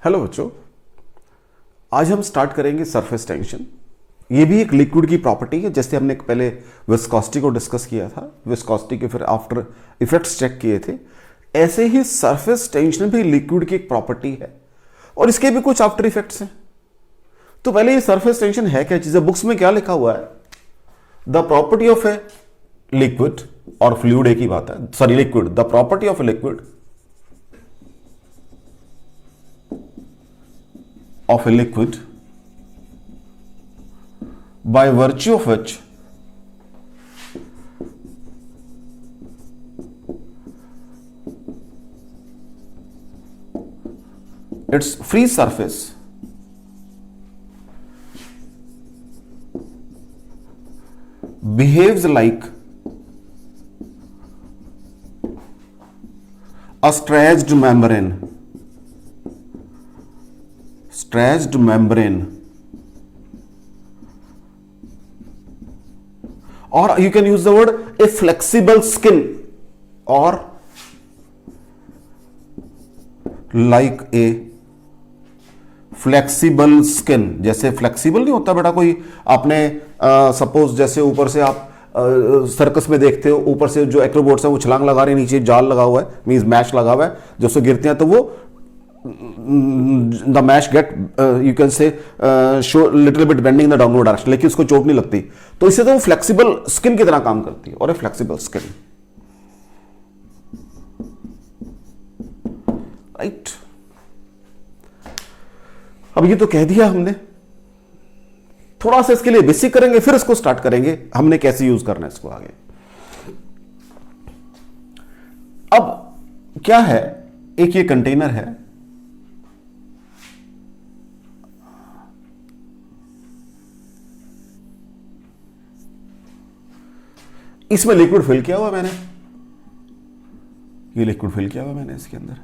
Hello बच्चों, आज हम स्टार्ट करेंगे सरफेस टेंशन। ये भी एक लिक्विड की प्रॉपर्टी है। जैसे हमने पहले विस्कोसिटी को डिस्कस किया था, विस्कोसिटी के फिर आफ्टर इफेक्ट्स चेक किए थे, ऐसे ही सरफेस टेंशन भी लिक्विड की एक प्रॉपर्टी है और इसके भी कुछ आफ्टर इफेक्ट्स हैं। तो पहले ये सरफेस टेंशन है क्या चीज है? बुक्स में क्या लिखा हुआ है? The property of a liquid और फ्लूइड एक ही बात है, sorry liquid, the property of a liquid of a liquid by virtue of which its free surface behaves like a stretched membrane or you can use the word a flexible skin or like a flexible skin। जैसे flexible नहीं होता बेटा कोई, आपने suppose जैसे ऊपर से आप सर्कस में देखते हो, ऊपर से जो एक्रोबोट्स है वो छलांग लगा रहे हैं, नीचे जाल लगा हुआ है, मींस मैश लगा हुआ है, जब से गिरते हैं तो वो the mesh get you can say show little bit bending in the downward direction, लेकिन उसको चोट नहीं लगती। तो इससे तो वो फ्लेक्सिबल स्किन की तरह काम करती है और एक फ्लेक्सिबल स्किन, राइट। अब ये तो कह दिया हमने, थोड़ा सा इसके लिए बेसिक करेंगे फिर इसको स्टार्ट करेंगे हमने कैसे यूज करना है इसको आगे। अब क्या है, एक ये कंटेनर है, इसमें लिक्विड फिल किया हुआ मैंने, ये लिक्विड फिल किया हुआ मैंने इसके अंदर,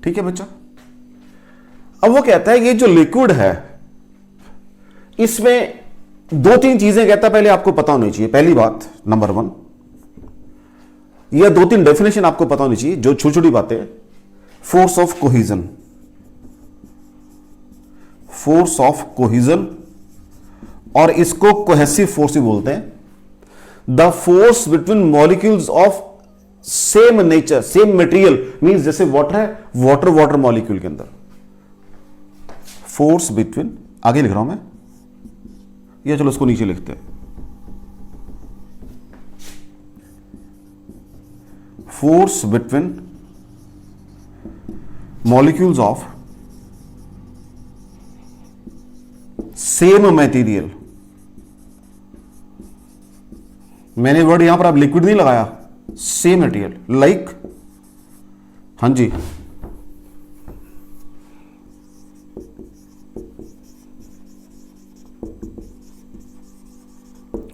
ठीक है बच्चा। अब वो कहता है ये जो लिक्विड है इसमें दो तीन चीजें कहता है पहले आपको पता होनी चाहिए। पहली बात, नंबर 1, ये दो तीन डेफिनेशन आपको पता होनी चाहिए, जो छोटी छोटी बातें। Force of cohesion, force of cohesion, और इसको कोहेसिव फोर्स भी बोलते हैं। The force between molecules of same nature, same material, means जैसे वाटर है, वाटर वाटर मॉलिक्यूल के अंदर फोर्स बिटवीन, आगे लिख रहा हूं मैं, या चलो इसको नीचे लिखते हैं, force between molecules of same material. मैंने वर्ड यहां पर आप लिक्विड नहीं लगाया, सेम मटेरियल, लाइक, हां जी,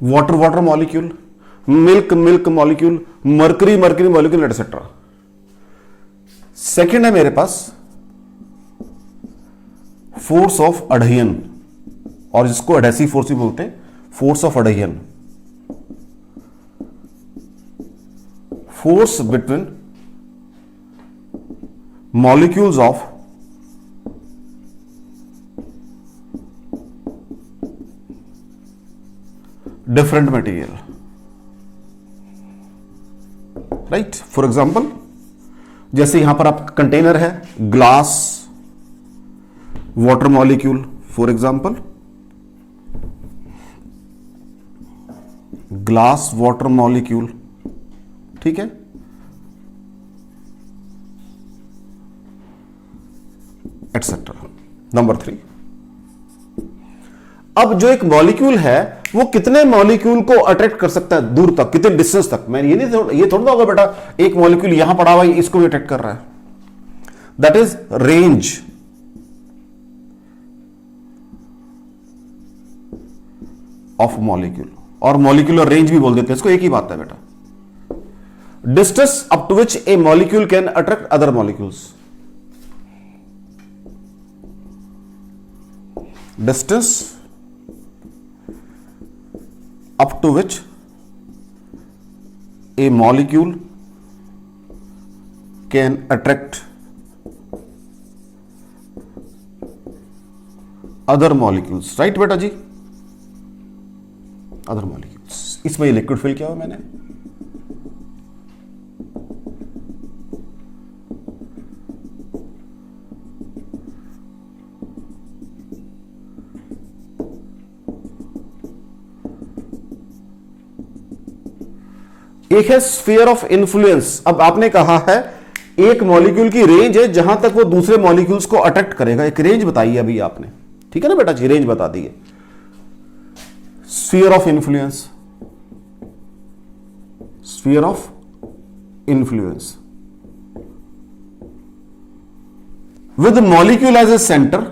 water water molecule, milk milk molecule, mercury mercury molecule, etcetera. Second है मेरे पास फोर्स ऑफ अडहियन, और जिसको एडेसिव फोर्स भी बोलते हैं, force of adhesion, force between molecules of different material, right. For example, जैसे यहां पर आप कंटेनर है, glass water molecule, for example glass water molecule, ठीक है। एटसेट्रा। नंबर 3, अब जो एक मॉलिक्यूल है वो कितने मॉलिक्यूल को अट्रैक्ट कर सकता है दूर तक, कितने डिस्टेंस तक। मैं ये नहीं, ये थोड़ा होगा बेटा एक मॉलिक्यूल यहां पड़ा हुआ है इसको भी अट्रैक्ट कर रहा है, that is range of molecule, और मॉलिक्यूलर रेंज भी बोल देते हैं इसको, एक ही बात है बेटा। distance up to which a molecule can attract other molecules, distance up to which a molecule can attract other molecules, right बेटा जी, अदर मॉलिक्यूल्स। इसमें लिक्विड फिल किया हुआ मैंने, एक है स्फीयर ऑफ इन्फ्लुएंस। अब आपने कहा है एक मॉलिक्यूल की रेंज है जहां तक वो दूसरे मॉलिक्यूल्स को अट्रैक्ट करेगा, एक रेंज बताई अभी आपने, ठीक है ना बेटा जी, रेंज बता दी है। Sphere of influence, sphere of influence with molecule as a centre,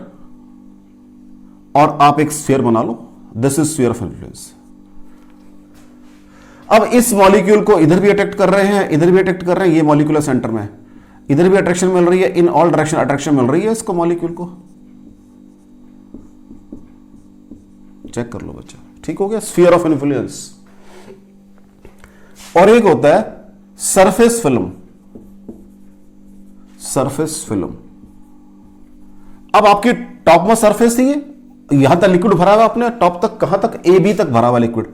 और आप एक स्फीयर बना लो, this is sphere of influence. अब इस मॉलिक्यूल को इधर भी अट्रैक्ट कर रहे हैं, इधर भी अट्रैक्ट कर रहे हैं, ये मॉलिक्यूलर सेंटर में, इधर भी अट्रैक्शन मिल रही है, इन ऑल डायरेक्शन अट्रैक्शन मिल रही है इसको, मॉलिक्यूल को। चेक कर लो बच्चा, ठीक हो गया, स्फीयर ऑफ इन्फ्लुएंस। और एक होता है सरफेस फिल्म, सरफेस फिल्म। अब आपकी टॉप में सरफेस थी, यहां तक लिक्विड भरा हुआ आपने, टॉप तक, कहां तक, ए बी तक भरा हुआ लिक्विड।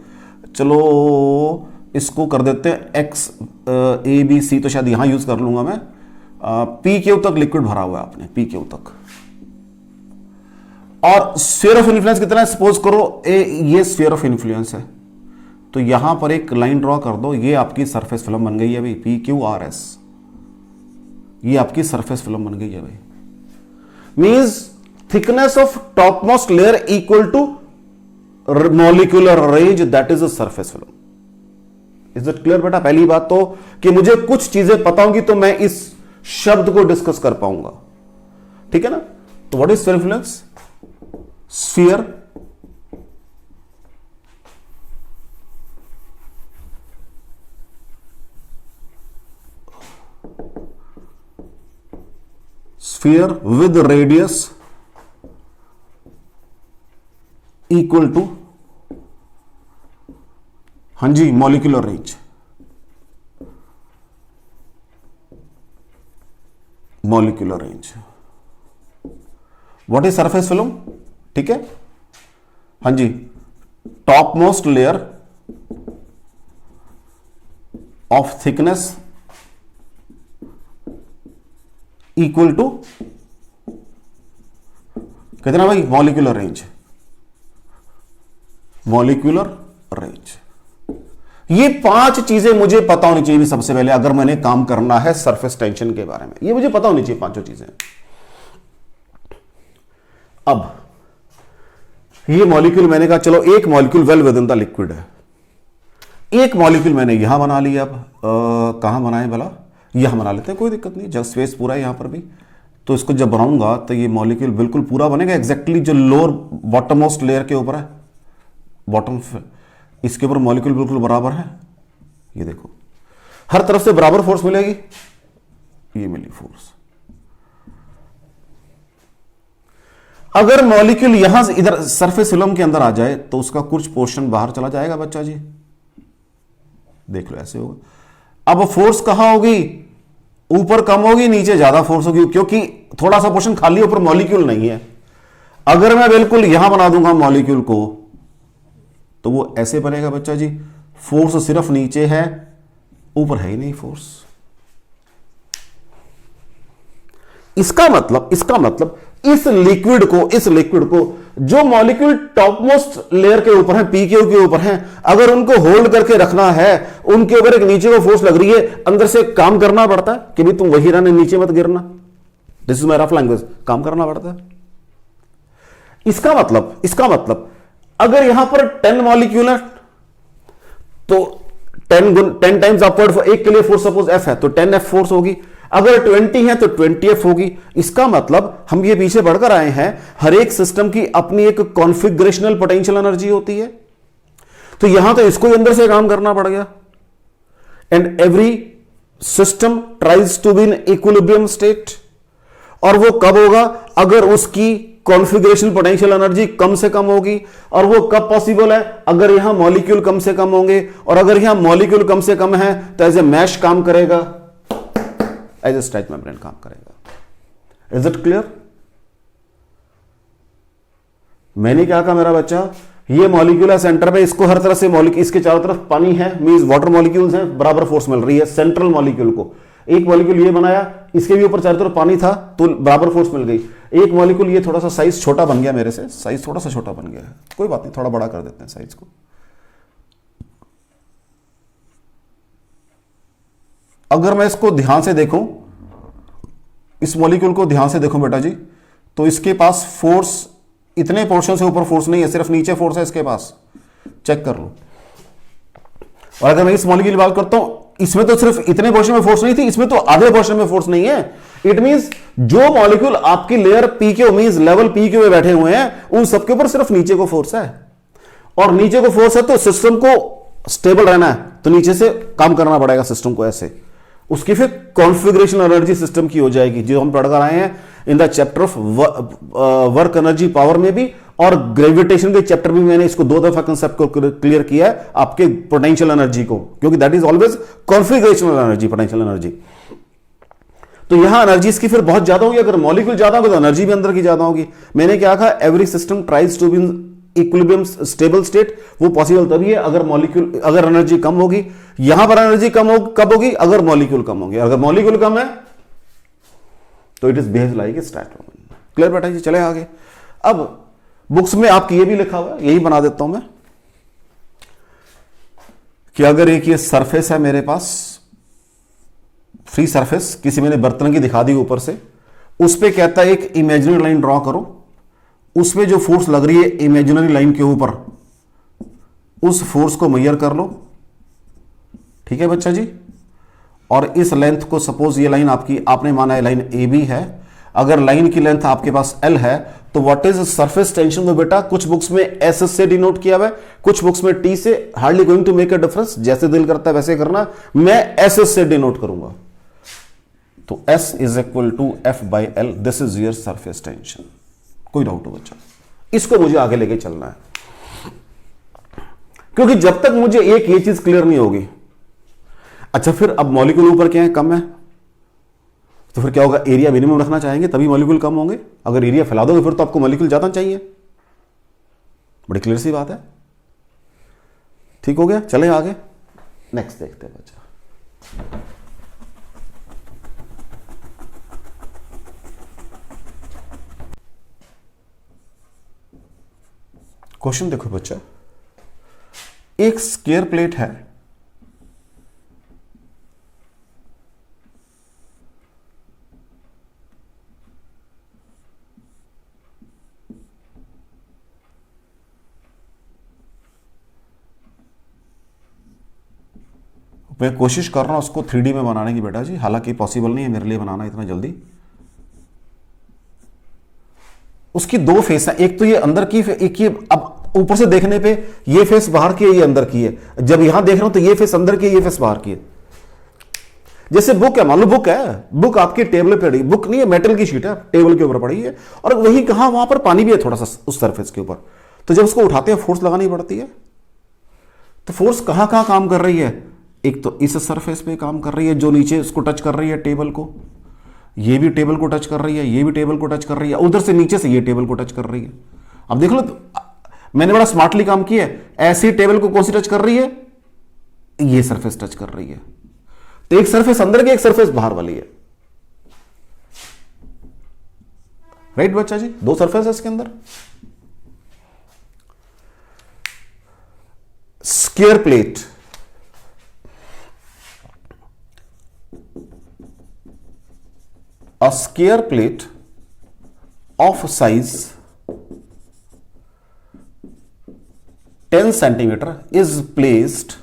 चलो इसको कर देते हैं एक्स, ए बी सी तो शायद यहां यूज कर लूंगा मैं, पी क्यू तक लिक्विड भरा हुआ है आपने, पी क्यू तक। और स्फीयर ऑफ इन्फ्लुएंस कितना है, सपोज करो ये स्फीयर ऑफ इन्फ्लुएंस है, तो यहां पर एक लाइन ड्रॉ कर दो, ये आपकी सरफेस फिल्म बन गई है भाई, पी क्यू आर एस, ये आपकी सरफेस फिल्म बन गई है भाई। Means thickness of top most layer equal to molecular range, that is a surface film. Is it clear बेटा? पहली बात तो कि मुझे कुछ चीजें पता होंगी तो मैं इस शब्द को डिस्कस कर पाऊंगा, ठीक है ना। तो what is sphere influence? Sphere sphere with radius equal to, हाँ जी, molecular range, molecular range. What is surface film? ठीक है, हाँ जी, top most layer of thickness equal to कितना भाई? Molecular range, molecular range. ये 5 चीजें मुझे पता होनी चाहिए सबसे पहले, अगर मैंने काम करना है सरफेस टेंशन के बारे में, ये मुझे पता होनी चाहिए 5 चीजें। अब ये मॉलिक्यूल मैंने कहा चलो एक molecule well with in the liquid है, एक मॉलिक्यूल मैंने यहां बना लिया। अब कहां बनाए भला? यहां बना लेते हैं, कोई दिक्कत नहीं, जब स्पेस पूरा है यहां पर भी। तो इसको जब बनाऊंगा तो ये मॉलिक्यूल बिल्कुल पूरा बनेगा, एग्जैक्टली जो लोअर बॉटम मोस्ट लेयर के ऊपर है, बॉटम, इसके ऊपर मॉलिक्यूल बिल्कुल बराबर है। ये देखो, हर तरफ से बराबर फोर्स मिलेगी, ये मिली फोर्स। अगर मॉलिक्यूल यहां से इधर सरफेस फिल्म के अंदर आ जाए तो उसका कुछ पोर्शन बाहर चला जाएगा बच्चा जी, देख लो ऐसे होगा। अब फोर्स कहां होगी? ऊपर कम होगी, नीचे ज्यादा फोर्स होगी, क्योंकि थोड़ा सा पोर्शन खाली, ऊपर मॉलिक्यूल नहीं है। अगर मैं बिल्कुल यहां बना दूंगा मॉलिक्यूल को तो वो ऐसे बनेगा बच्चा जी, फोर्स सिर्फ नीचे है, ऊपर है ही नहीं फोर्स। इसका मतलब इस लिक्विड को जो मॉलिक्यूल टॉप मोस्ट लेयर के ऊपर है, पीक्यू के ऊपर है, अगर उनको होल्ड करके रखना है, उनके ऊपर एक नीचे को फोर्स लग रही है, अंदर से काम करना पड़ता है कि भाई तुम वही रहना, नीचे मत गिरना। This is my rough language, काम करना पड़ता है। इसका मतलब अगर यहां पर 10 मॉलिक्यूल है तो 10 टाइम्स अपवर्ड, एक के लिए फोर्स सपोज F है तो 10F फोर्स होगी। अगर 20 है तो 20F होगी। इसका मतलब हम ये पीछे बढ़कर आए हैं, हर एक सिस्टम की अपनी एक कॉन्फ़िगरेशनल पोटेंशियल एनर्जी होती है, तो यहां तो इसको अंदर से काम करना पड़ गया। And every system tries to be in equilibrium state, और वो कब होगा? अगर उसकी कॉन्फ़िगरेशन पोटेंशियल एनर्जी कम से कम होगी। और वो कब पॉसिबल है? अगर यहां मॉलिक्यूल कम से कम होंगे, और अगर यहां मॉलिक्यूल कम से कम है तो एज ए मैश काम करेगा, एज ए स्ट्रेच मेम्ब्रेन काम करेगा। Is it clear? मैंने क्या कहा मेरा बच्चा, ये मॉलिक्यूल है सेंटर पे, इसको हर तरह से मॉलिक्यूल, इसके चारों तरफ पानी है, मींस वाटर मॉलिक्यूल्स हैं, बराबर फोर्स मिल रही है सेंट्रल मॉलिक्यूल को। एक मॉलिक्यूल ये बनाया, इसके भी ऊपर चारों तरफ पानी था तो बराबर फोर्स मिल गई। एक मॉलिक्यूल ये थोड़ा सा साइज छोटा बन गया, मेरे से साइज थोड़ा सा छोटा बन गया है, कोई बात नहीं, थोड़ा बड़ा कर देते हैं साइज को। अगर मैं इसको ध्यान से देखूं, इस मॉलिक्यूल को ध्यान से देखूं बेटा जी, तो इसके पास फोर्स इतने पोर्शन से ऊपर फोर्स नहीं है, सिर्फ नीचे फोर्स है इसके पास, चेक कर लो। और अगर मैं इस मॉलिक्यूल की बात करता हूं, इसमें तो सिर्फ इतने पोर्शन में फोर्स नहीं थी, इसमें तो आधे पोर्शन में फोर्स नहीं है। इट मींस जो मॉलिक्यूल आपकी लेयर पी के मींस लेवल पी के बैठे हुए हैं, उन सबके ऊपर सिर्फ नीचे को फोर्स है। और नीचे को फोर्स है तो सिस्टम को स्टेबल रहना है, तो नीचे से काम करना पड़ेगा सिस्टम को ऐसे। उसकी फिर कॉन्फ़िगरेशन एनर्जी सिस्टम की हो जाएगी, जो हम पढ़कर आए हैं in the chapter of work energy power में भी, और ग्रेविटेशन के चैप्टर में मैंने इसको 2 दफा कंसेप्ट को क्लियर किया है, आपके पोटेंशियल एनर्जी को, क्योंकि that is always configurational energy, potential energy. तो यहां एनर्जी इसकी फिर बहुत ज्यादा होगी, अगर मॉलिक्यूल ज्यादा होगी तो एनर्जी भी अंदर की ज्यादा होगी। मैंने क्या कहा, every system tries to be equilibrium stable state, वो पॉसिबल तभी है अगर मॉलिक्यूल, अगर एनर्जी कम होगी। यहां पर एनर्जी कम हो कब होगी, अगर मॉलिक्यूल कम होगी। अगर मॉलिक्यूल कम है तो it is behave like a स्ट्रैटोमैन। क्लियर बेटा जी, चले आगे। अब बुक्स में आपकी ये भी लिखा हुआ है, यही बना देता हूं मैं, कि अगर एक ये सरफेस है मेरे पास, फ्री सरफेस, किसी मैंने बर्तन की दिखा दी ऊपर से, उस पे कहता है एक इमेजिनरी लाइन ड्रॉ करो, उसमें जो फोर्स लग रही है इमेजिनरी लाइन के ऊपर, उस फोर्स को मेजर कर लो। ठीक है बच्चा जी। और इस लेंथ को, सपोज ये लाइन आपकी, आपने माना है लाइन ए बी है, अगर लाइन की लेंथ आपके पास एल है, तो व्हाट इज सरफेस टेंशन? तो बेटा कुछ बुक्स में एस से डिनोट किया हुआ है, कुछ बुक्स में टी से, hardly going to make a difference, जैसे दिल करता है वैसे करना। मैं एस से डिनोट करूंगा, तो S is equal to F by L, this is your surface tension. कोई डाउट हो बच्चा? इसको मुझे आगे लेके चलना है, क्योंकि जब तक मुझे एक ये चीज क्लियर नहीं होगी। अच्छा, फिर अब मॉलिक्यूल ऊपर क्या है, कम है, तो फिर क्या होगा, एरिया मिनिमम रखना चाहेंगे तभी मॉलिक्यूल कम होंगे। अगर एरिया फैला दोगे फिर तो आपको मॉलिक्यूल ज्यादा चाहिए। बड़ी क्लियर सी बात है। ठीक हो गया, चले आगे, नेक्स्ट देखते हैं बच्चा। क्वेश्चन देखो बच्चा, एक स्क्वायर प्लेट है, मैं कोशिश कर रहा हूं उसको 3D में बनाने की बेटा जी, हालांकि पॉसिबल नहीं है मेरे लिए बनाना इतना जल्दी। उसकी 2 फेस है, एक तो ये अंदर की, एक ये, अब ऊपर से देखने पे ये फेस बाहर की है, ये अंदर की है। जब यहां देख रहा हूं तो ये फेस अंदर की है, ये फेस बाहर की है। जैसे बुक है, मान लो बुक है, बुक आपकी टेबल पे पड़ी, बुक नहीं है, मेटल की शीट है, टेबल के ऊपर पड़ी है, और वही कहां, वहां पर पानी भी है थोड़ा सा उस सरफेस के ऊपर। तो जब उसको उठाते हैं फोर्स लगानी पड़ती है, तो फोर्स कहां कहां काम कर रही है, एक तो इस सरफेस पे काम कर रही है जो नीचे उसको टच कर रही है टेबल को, ये भी टेबल को टच कर रही है, ये भी टेबल को टच कर रही है, उधर से नीचे से ये टेबल को टच कर रही है। अब देख लो, मैंने बड़ा स्मार्टली काम किया है, ऐसी टेबल को कौन सी टच कर रही है, ये सरफेस टच कर रही है। तो एक सरफेस अंदर की, एक सरफेस बाहर वाली है। राइट बच्चा जी, 2 सरफेस है इसके अंदर। Square plate, a square plate of size 10 centimeter is placed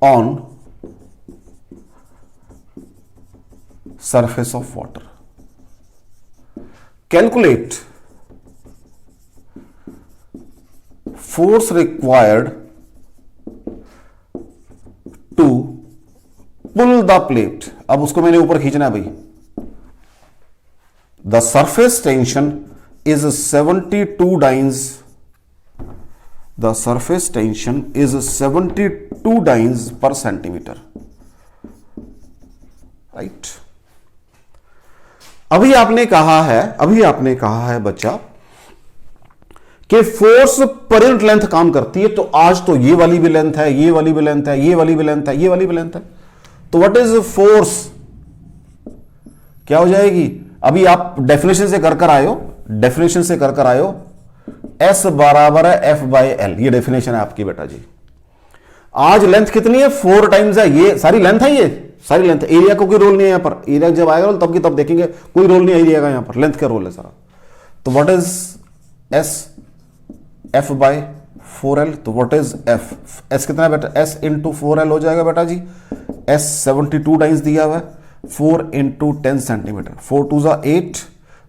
on surface of water. Calculate force required to pull the plate. अब उसको मैंने ऊपर खींचना है भाई। The surface tension is 72 dynes. The surface tension is 72 dynes per centimeter. Right. अभी आपने कहा है बच्चा कि फोर्स पर यूनिट लेंथ काम करती है, तो आज तो ये वाली भी लेंथ है, ये वाली भी लेंथ है, ये वाली भी लेंथ है, ये वाली भी लेंथ है, तो व्हाट इज फोर्स क्या हो जाएगी? अभी आप डेफिनेशन से कर कर आए हो एस बराबर है एफ बाई एल, ये डेफिनेशन है आपकी बेटा जी। आज लेंथ कितनी है? 4 टाइम्स है, ये सारी लेंथ है, ये सारी लेंथ। एरिया को कोई रोल नहीं है यहां पर, एरिया जब आएगा तब की तब देखेंगे, कोई रोल नहीं एरिया का यहां पर, लेंथ का रोल है सारा। तो what is S? F by 4L। तो व्हाट इज एफ? एस कितना है बेटा? एस इंटू 4L हो जाएगा बेटा जी। एस 72 टाइम्स दिया हुआ है, 4 इंटू 10 सेंटीमीटर, 4 2 जा 8,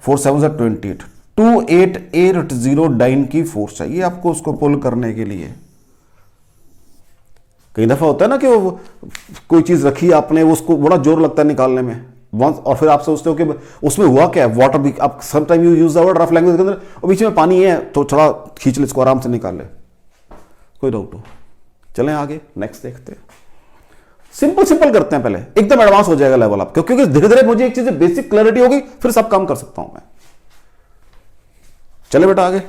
4 7 जा 28, 2880 डाइन की फोर्स चाहिए आपको उसको पुल करने के लिए। कई दफा होता है ना कि वो कोई चीज रखी आपने, उसको बड़ा जोर लगता है निकालने में वंस, और फिर आप सोचते हो कि उसमें हुआ क्या है, वाटर भी, आप some time you use the word rough language के अंदर, और बीच में पानी है तो थोड़ा खींच ले इसको, आराम से निकाल ले, कोई डाउट हो। चलें आगे, नेक्स्ट देखते हैं। सिंपल करते हैं पहले, एकदम एडवांस हो जाएगा लेवल आप, क्योंकि धीरे धीरे मुझे एक चीज बेसिक क्लैरिटी होगी, फिर सब काम कर सकता हूं मैं। चले बेटा आगे।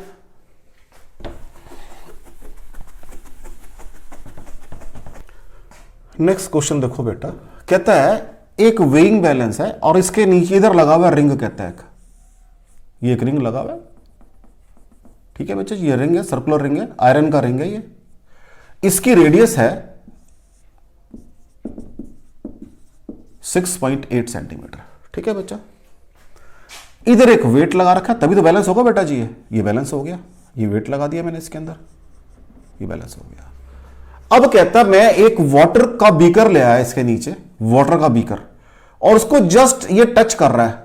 नेक्स्ट क्वेश्चन देखो बेटा, कहता है एक वेइंग बैलेंस है और इसके नीचे इधर लगा हुआ रिंग, कहता है ये एक रिंग लगा हुआ है, ठीक है बच्चे, ये रिंग है, सर्कुलर रिंग है, आयरन का रिंग है ये, इसकी रेडियस है 6.8 सेंटीमीटर, ठीक है बच्चा। इधर एक वेट लगा रखा है, तभी तो बैलेंस होगा बेटा जी, ये बैलेंस हो गया, ये वेट लगा दिया मैंने इसके अंदर, ये बैलेंस हो गया। अब कहता मैं एक वाटर का बीकर ले आया इसके नीचे, वाटर का बीकर, और उसको जस्ट ये टच कर रहा है,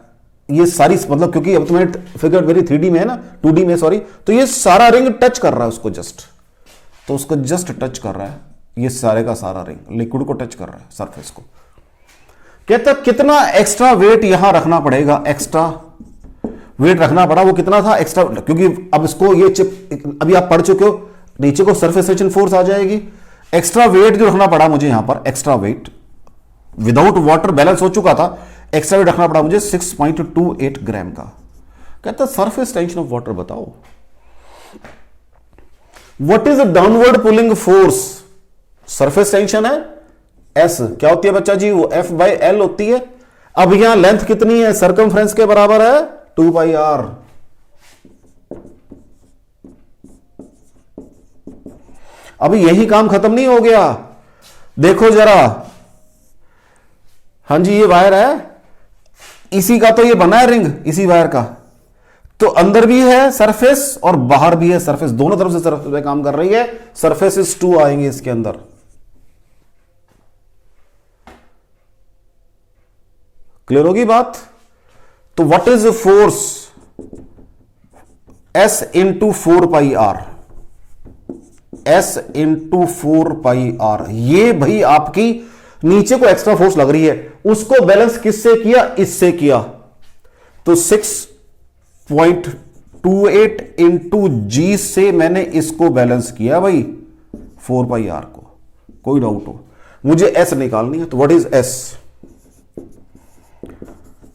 ये सारी मतलब, क्योंकि अब तुम्हें फिगर मेरी 3D में है ना, 2D में सॉरी, तो ये सारा रिंग टच कर रहा है उसको जस्ट, तो उसको जस्ट टच कर रहा है, ये सारे का सारा रिंग लिक्विड को टच कर रहा है, सरफेस को। कहता कितना एक्स्ट्रा वेट यहां रखना पड़ेगा, एक्स्ट्रा वेट रखना पड़ा, वो कितना था एक्स्ट्रा, क्योंकि अब इसको ये चिप अभी आप पढ़ चुके हो, नीचे को सरफेस टेंशन फोर्स आ जाएगी, एक्स्ट्रा वेट जो रखना पड़ा मुझे यहां पर, extra weight without water balance हो चुका था, एक्स्ट्रा वेट रखना पड़ा मुझे 6.28 ग्राम का। कहता सरफेस टेंशन ऑफ वाटर बताओ, what is downward pulling force? Surface tension है एस, क्या होती है बच्चा जी? वो एफ बाई एल होती है। अब यहां लेंथ कितनी है? सर्कमफ्रेंस के बराबर है 2 पाई आर। अभी यही काम खत्म नहीं हो गया, देखो जरा, हां जी ये वायर है, इसी का तो ये बना है रिंग, इसी वायर का, तो अंदर भी है सरफेस और बाहर भी है सरफेस, दोनों तरफ से सरफेस पे काम कर रही है, सरफेसेस 2 आएंगे इसके अंदर। क्लियर होगी बात? तो what is force? S into 4 pi R, S into 4 pi R, ये भाई आपकी नीचे को एक्स्ट्रा फोर्स लग रही है, उसको बैलेंस किससे किया? इससे किया, तो 6.28 इंटू जी से मैंने इसको बैलेंस किया भाई 4 पाई आर को। कोई डाउट हो? मुझे एस निकालनी है, तो what is S?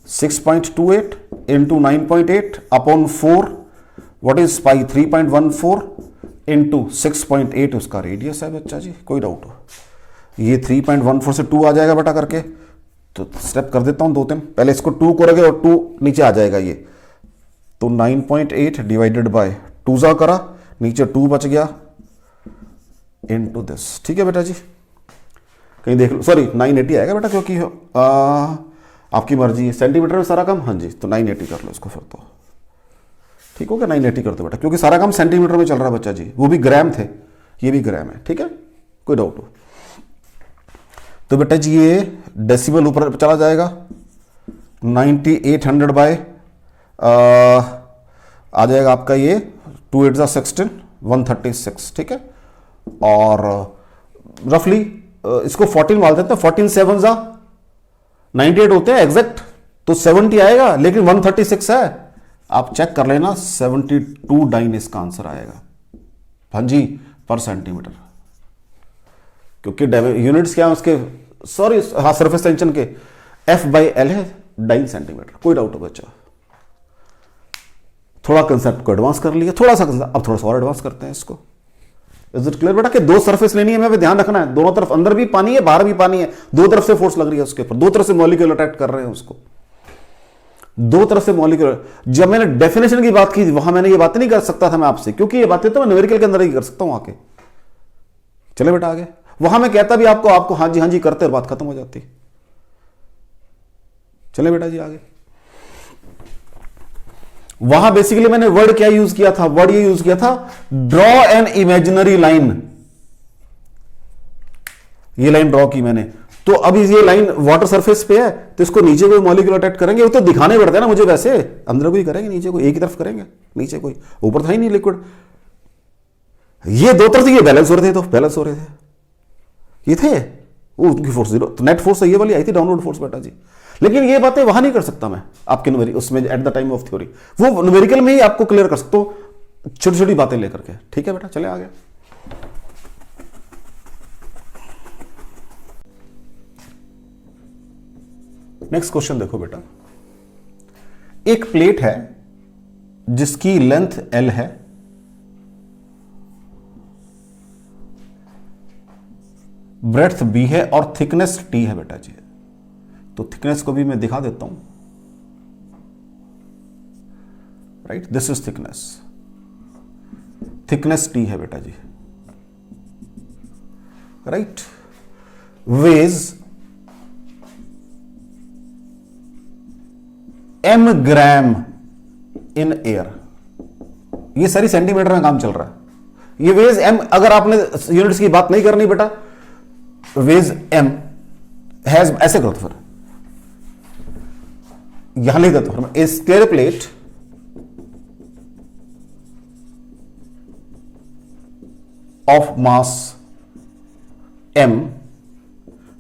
6.28 into 9.8 upon 4, what is pi? 3.14 into 6.8 उसका रेडियस है बच्चा जी। कोई डाउट हो? ये 3.14 से 2 आ जाएगा बेटा करके, तो स्टेप कर देता हूं 2-3, पहले इसको 2 करोगे और 2 नीचे आ जाएगा ये, तो 9.8 डिवाइडेड बाय 2 जा करा, नीचे 2 बच गया इनटू दिस, ठीक है बेटा जी। कहीं देख लो, सॉरी 980 आएगा बेटा, क्योंकि आपकी मर्जी है, सेंटीमीटर में सारा काम, हाँ जी, तो 980 कर लो इसको फिर, तो ठीक हो गया, 980 कर दो बेटा, क्योंकि सारा काम सेंटीमीटर में चल रहा है बच्चा जी, वो भी ग्राम थे, ये भी ग्राम है, ठीक है, कोई डाउट हो? तो बेटा जी ये डेसिबल ऊपर चला जाएगा, 9800 बाय आ जाएगा आपका ये 2 8 16 136, ठीक है, और रफली इसको 14 मार देते हैं, 14 7 जा 98 होते हैं एग्जैक्ट, तो 70 आएगा, लेकिन 136 है, आप चेक कर लेना, 72 डाइन इसका आंसर आएगा, हाँ जी, पर सेंटीमीटर, क्योंकि यूनिट्स क्या है उसके, सॉरी हाँ सरफेस टेंशन के, F/L है 2.5 सेंटीमीटर, कोई डाउट हो बच्चा? थोड़ा कंसेप्ट को एडवांस कर लिया, थोड़ा सा कंसेप्ट, अब थोड़ा सा और एडवांस करते हैं इसको। इज इट क्लियर बेटा कि दो सरफेस लेनी है, हमें ध्यान रखना है, दोनों तरफ अंदर भी पानी है बाहर भी पानी है, दो तरफ से फोर्स लग रही है उसके ऊपर, दो तरफ से मॉलिक्यूल अट्रैक्ट कर रहे हैं उसको, दो तरफ से मॉलिक्यूल। जब मैंने डेफिनेशन की बात की वहां मैंने ये बातें नहीं कर सकता था मैं आपसे, क्योंकि ये बातें तो मैं न्यूमेरिकल के अंदर ही कर सकता हूं आके। चले बेटा आगे, वहां मैं कहता भी आपको हाँ जी करते और बात खत्म हो जाती। चले बेटा जी आगे। वहां बेसिकली मैंने वर्ड क्या यूज किया था? वर्ड ये यूज किया था, ड्रॉ एन इमेजिनरी लाइन। ये लाइन ड्रॉ की मैंने, तो अब ये लाइन वाटर सरफेस पे है, तो इसको नीचे कोई मॉलिक्यूल अटैक करेंगे, वो तो दिखाने पड़ते हैं ना मुझे, वैसे अंदर कोई करेंगे नीचे कोई, एक ही तरफ करेंगे, नीचे कोई, ऊपर था ही नहीं लिक्विड। ये दो तरफ से ये बैलेंस हो रहे थे, तो बैलेंस हो रहे थे, ये थे वो उनकी फोर्स जीरो, तो नेट फोर्स ये वाली आई थी डाउनवर्ड फोर्स बेटा जी। लेकिन ये बातें वहां नहीं कर सकता मैं आपके उसमें at the time of theory, वो न्यूमेरिकल में ही आपको क्लियर कर सकता हूं छोटी छोटी बातें लेकर के। ठीक है बेटा, चले आगे। नेक्स्ट क्वेश्चन देखो बेटा, एक प्लेट है जिसकी लेंथ L है, ब्रेड्थ B है और थिकनेस T है बेटा जी। तो थिकनेस को भी मैं दिखा देता हूं, right, this is thickness, thickness T है बेटा जी, right. Weighs m gram in air, ये सारी सेंटीमीटर में काम चल रहा है। ये वेज m, अगर आपने यूनिट्स की बात नहीं करनी बेटा, वेज m हैज, ऐसे करो तो फिर यहां लिख देता हूं, a square plate of mass m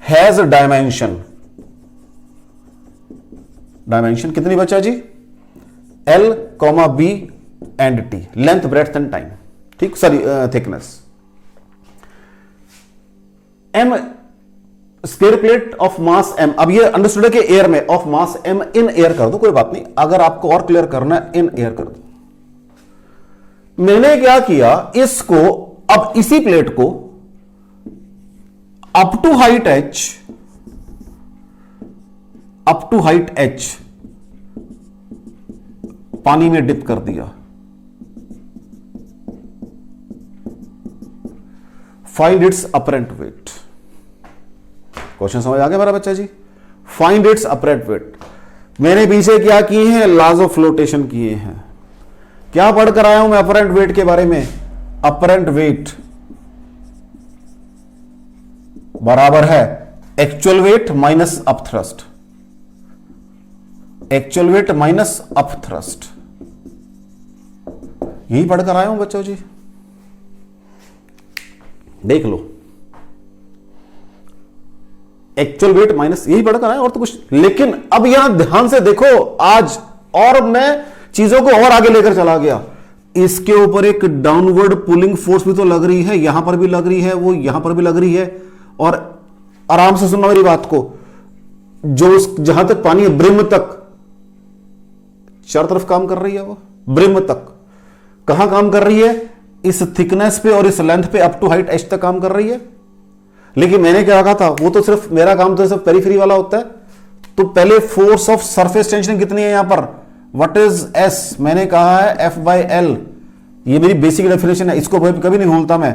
has dimension, dimension कितनी बचा जी? L, B and T, length breadth and time, ठीक, sorry thickness. M square plate of mass m, अब ये अंडरस्टूड है कि एयर में, of mass m in air कर दो, कोई बात नहीं, अगर आपको और क्लियर करना है इन एयर कर दो। मैंने क्या किया, इसको अब इसी प्लेट को up to height h, up to height h पानी में डिप कर दिया। Find its apparent weight. Question समझ आ गया मेरा बच्चा जी? Find its apparent weight. मैंने पीछे क्या किए हैं? लॉज ऑफ फ्लोटेशन किए हैं। क्या पढ़कर आया हूं मैं अपरेंट वेट के बारे में? अपरेंट वेट बराबर है actual wait minus up thrust, actual wait minus up thrust, यही पढ़कर आया हूं बच्चों जी, देख लो, एक्चुअल वेट माइनस, यही पढ़कर आया और तो कुछ। लेकिन अब यहां ध्यान से देखो आज, और मैं चीजों को और आगे लेकर चला गया, इसके ऊपर एक डाउनवर्ड पुलिंग फोर्स भी तो लग रही है, यहां पर भी लग रही है, वो यहां पर भी लग रही है, और आराम से सुनना मेरी बात को, जो जहां तक पानी है ब्रिम तक, चार तरफ काम कर रही है, वो ब्रिम तक कहां काम कर रही है? इस थिकनेस पे और इस लेंथ पे अप टू हाइट h तक काम कर रही है। लेकिन मैंने क्या कहा था, वो तो सिर्फ मेरा काम तो सिर्फ पेरिफेरी वाला होता है। तो पहले फोर्स ऑफ सरफेस टेंशन कितनी है यहां पर? What is S? मैंने कहा है F/L, ये मेरी बेसिक डेफिनेशन है, इसको कभी नहीं भूलता मैं।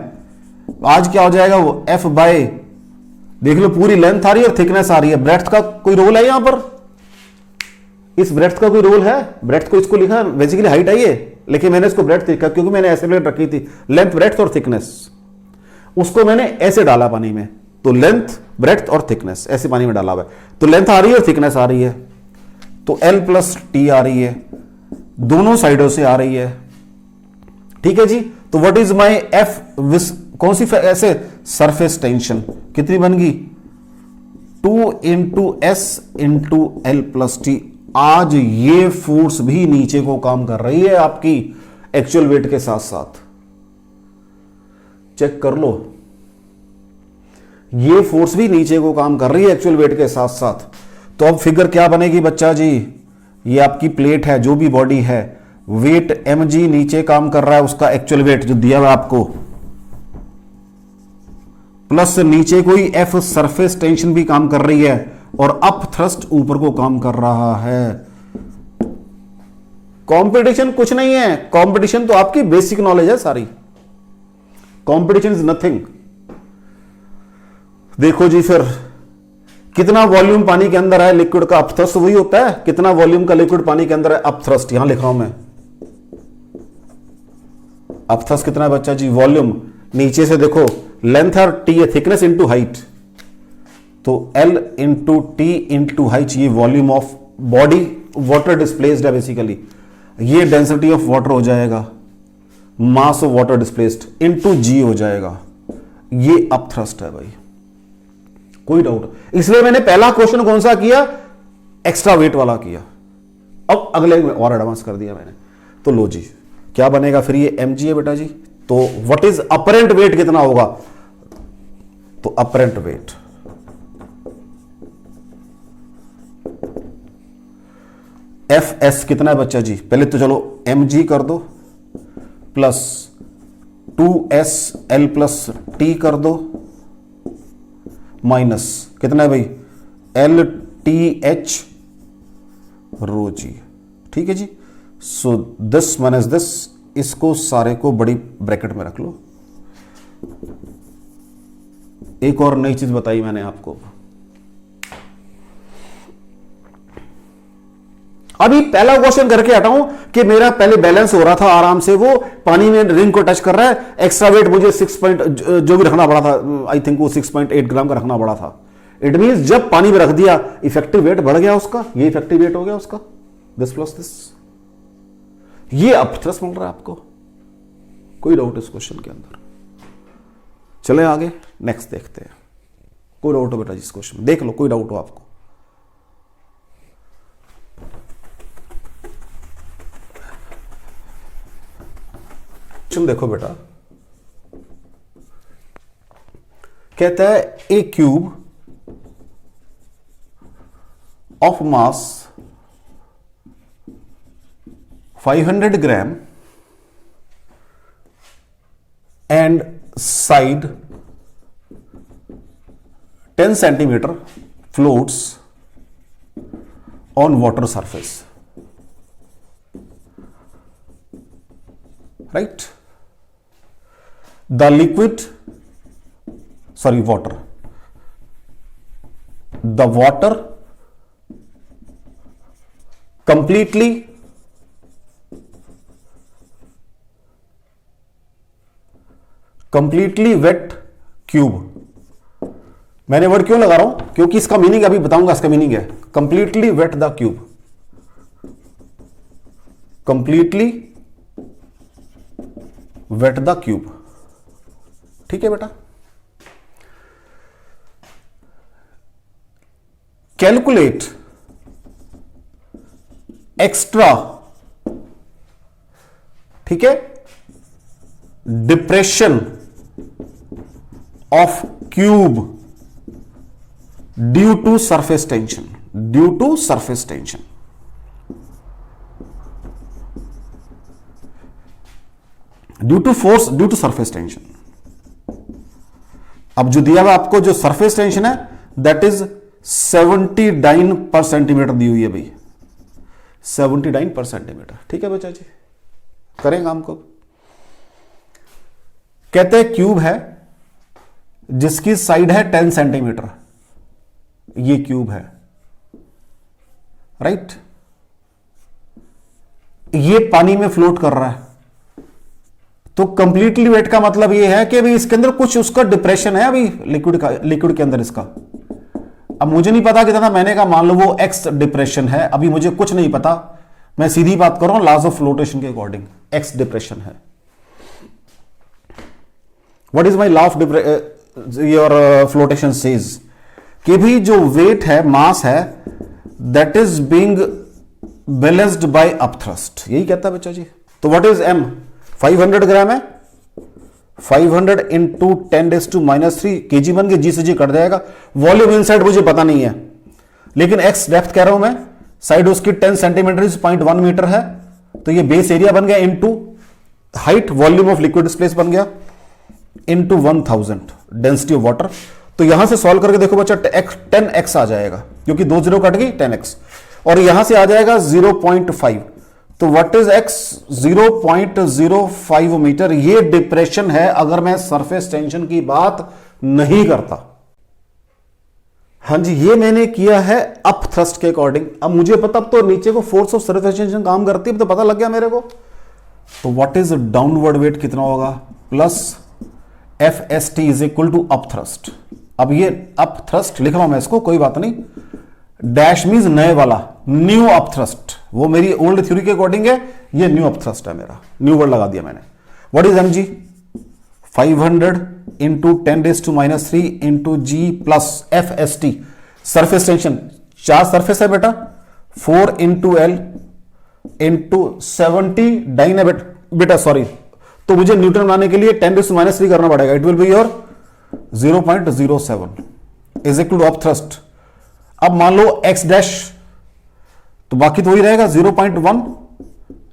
आज क्या हो जाएगा वो F बाय, देख लो पूरी लेंथ आ रही है और थिकनेस आ रही है। ब्रेड्थ का कोई रोल है यहां पर? इस ब्रेड्थ का कोई रोल है? ब्रेड्थ को इसको लिखा बेसिकली हाइट आई है, लेकिन मैंने इसको ब्रेड्थ लिखा क्योंकि मैंने ऐसे प्लेट रखी थी, लेंथ ब्रेड्थ और थिकनेस, उसको मैंने ऐसे डाला पानी में, तो लेंथ ब्रेड्थ और थिकनेस ऐसे पानी में डाला हुआ है, तो लेंथ आ रही है और थिकनेस आ रही है, तो L प्लस T आ रही है, दोनों साइडों से आ रही है। ठीक है जी, तो व्हाट इज माई F? कौन सी ऐसे सरफेस टेंशन कितनी बन गई? 2 into S into L plus T. आज ये फोर्स भी नीचे को काम कर रही है आपकी एक्चुअल वेट के साथ साथ, चेक कर लो, ये फोर्स भी नीचे को काम कर रही है एक्चुअल वेट के साथ साथ। तो अब फिगर क्या बनेगी बच्चा जी, ये आपकी प्लेट है, जो भी बॉडी है, वेट mg नीचे काम कर रहा है, उसका एक्चुअल वेट जो दिया हुआ आपको, प्लस नीचे कोई F सरफेस टेंशन भी काम कर रही है, और अप थ्रस्ट ऊपर को काम कर रहा है। कंपटीशन कुछ नहीं है, कंपटीशन तो आपकी बेसिक नॉलेज है सारी, कंपटीशन इज नथिंग। देखो जी फिर कितना वॉल्यूम पानी के अंदर है लिक्विड का, अप थ्रस्ट वही होता है, कितना वॉल्यूम का लिक्विड पानी के अंदर है, अप थ्रस्ट यहां लिखा हूं मैं। अप थ्रस्ट कितना है बच्चा जी, वॉल्यूम नीचे से देखो, लेंथ और टी है, थिकनेस इंटू हाइट, तो L into T into height, ये volume of body water displaced है बेसिकली, ये डेंसिटी ऑफ वाटर हो जाएगा, mass of water displaced into g हो जाएगा, ये अप थ्रस्ट है भाई, कोई डाउट। इसलिए मैंने पहला क्वेश्चन कौन सा किया, एक्स्ट्रा वेट वाला किया, अब अगले में और एडवांस कर दिया मैंने। तो लो जी क्या बनेगा फिर, ये mg है बेटा जी, तो व्हाट इज अपरेंट वेट कितना होगा, तो अपरेंट वेट fs कितना है बच्चा जी, पहले तो चलो mg कर दो प्लस 2sl प्लस टी कर दो माइनस कितना है भाई एल टी एच रो जी, ठीक है जी। सो दिस माइनस दिस, इसको सारे को बड़ी ब्रैकेट में रख लो। एक और नई चीज बताई मैंने आपको, अभी पहला क्वेश्चन करके हटाऊं कि मेरा पहले बैलेंस हो रहा था आराम से, वो पानी में रिंग को टच कर रहा है, एक्स्ट्रा वेट मुझे 6 पॉइंट जो भी रखना पड़ा था, आई थिंक वो 6.8 ग्राम का रखना पड़ा था। इट मींस जब पानी में रख दिया इफेक्टिव वेट बढ़ गया उसका, ये इफेक्टिव वेट हो गया उसका, दिस प्लस दिस, ये अप थ्रस्ट मिल रहा है आपको, कोई डाउट इस क्वेश्चन के अंदर। चले आगे नेक्स्ट देखते हैं, कोई डाउट हो बेटा जिस क्वेश्चन में, देख लो कोई डाउट हो आपको। देखो बेटा, कहता है a cube of mass 500 gram and side 10 centimetre floats on water surface, right. The liquid, sorry, water. The water completely wet cube. मैंने वर्ड क्यों लगा रहा हूं, क्योंकि इसका मीनिंग अभी बताऊंगा, इसका मीनिंग है completely wet the cube. Completely wet the cube. ठीक है बेटा। कैलकुलेट एक्स्ट्रा, ठीक है, depression of cube due to surface tension, due to surface tension. Due to force, due to surface tension. अब जो दिया हुआ आपको जो सरफेस टेंशन है दैट इज 79 पर सेंटीमीटर दी हुई है भाई, 79 पर सेंटीमीटर, ठीक है बच्चा जी। करें काम को, कहते हैं क्यूब है जिसकी साइड है 10 सेंटीमीटर, ये क्यूब है, राइट। ये पानी में फ्लोट कर रहा है, तो कंप्लीटली वेट का मतलब ये है कि अभी इसके अंदर कुछ उसका डिप्रेशन है अभी लिक्विड के अंदर इसका। अब मुझे नहीं पता कितना, मैंने कहा मान लो वो एक्स डिप्रेशन है, अभी मुझे कुछ नहीं पता, मैं सीधी बात कर रहा हूं लॉज ऑफ फ्लोटेशन के अकॉर्डिंग, एक्स डिप्रेशन है। What is my law of your flotation says कि भी जो वेट है, मास है, that is being balanced bye up thrust, यही कहता है बच्चा जी। तो व्हाट इज एम, 500 ग्राम है, 500 इंटू 10⁻³ केजी बन के जी से जी कट जाएगा। वॉल्यूम इनसाइड मुझे पता नहीं है, लेकिन एक्स डेप्थ कह रहा हूं मैं, साइड उसकी 10 सेंटीमीटर 0.1 मीटर है, तो ये बेस एरिया बन गया into height volume of liquid space बन गया इनटू 1000 डेंसिटी ऑफ वाटर। तो यहां से सॉल्व करके देखो बच्चा 10x आ जाएगा, क्योंकि 2 0 कट गई 10x, और यहां से आ जाएगा 0.5। तो व्हाट इज x? 0.05 मीटर। ये डिप्रेशन है अगर मैं सरफेस टेंशन की बात नहीं करता। हाँ जी, ये मैंने किया है अप थ्रस्ट के अकॉर्डिंग। अब मुझे पता, अब तो नीचे को फोर्स ऑफ सरफेस टेंशन काम करती है, तो पता लग गया मेरे को। तो व्हाट इज डाउनवर्ड वेट कितना होगा? Plus F S T is equal to up thrust. अब ये अप थ्रस्ट लिख रहा हूं मैं इसको, कोई बात नहीं। डैश मीन्स नए वाला, न्यू अप थ्रस्ट। वो मेरी ओल्ड थ्योरी के अकॉर्डिंग है, ये न्यू अप थ्रस्ट है मेरा, न्यू वर्ड लगा दिया मैंने। What is M G? 500 into 10⁻³ into G plus F S T. Surface tension, 4 surface है बेटा, 4 इंटू एल इंटू 70 डाइन है बेटा सॉरी। तो मुझे न्यूटन बनाने के लिए 10⁻³ करना पड़ेगा। It will be your 0.07 is equal to up thrust. अब मान लो एक्स डैश, तो बाकी तो वही रहेगा 0.1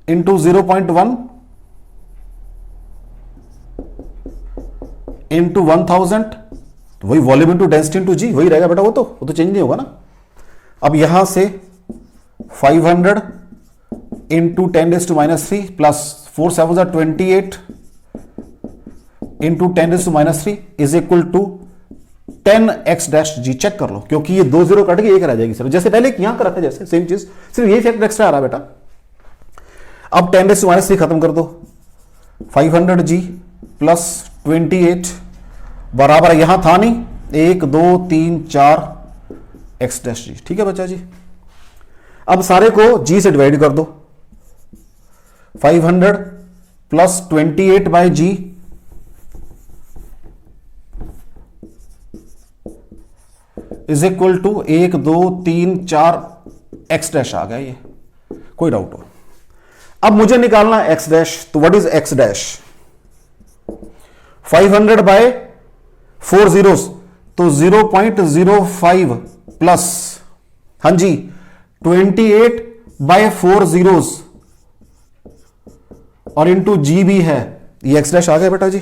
इंटू 0.1 इंटू 1000, तो वही वॉल्यूम इंटू डेंसिटी इंटू जी, वही रहेगा बेटा। वो तो चेंज नहीं होगा ना। अब यहां से 500 into 10⁻³ plus 4 7 28 into 10⁻³ is equal to 10x dash G. Check कर लो, क्योंकि ये 2 0 कट के 1 रह जाएगी सर, जैसे पहले यहां कर रखा है, जैसे सेम चीज, सिर्फ ये फैक्टर एक्स्ट्रा आ रहा बेटा। अब 10⁻³ खत्म कर दो, 500 जी प्लस 28 बराबर, यहां था नहीं, 1 2 3 4 एक्स डैश जी। ठीक है बच्चा जी। अब सारे को जी से डिवाइड कर दो, 500 plus 28 by g is equal to 1 2 3 4 x dash आ गया। ये कोई डाउट हो? अब मुझे निकालना है एक्स डैश। तो what is x dash? 500 by 4 zeros, तो 0.05 प्लस, हाँ जी 28 बाय 4 zeros और इंटू जी भी है, ये एक्स डैश आ गया बेटा जी।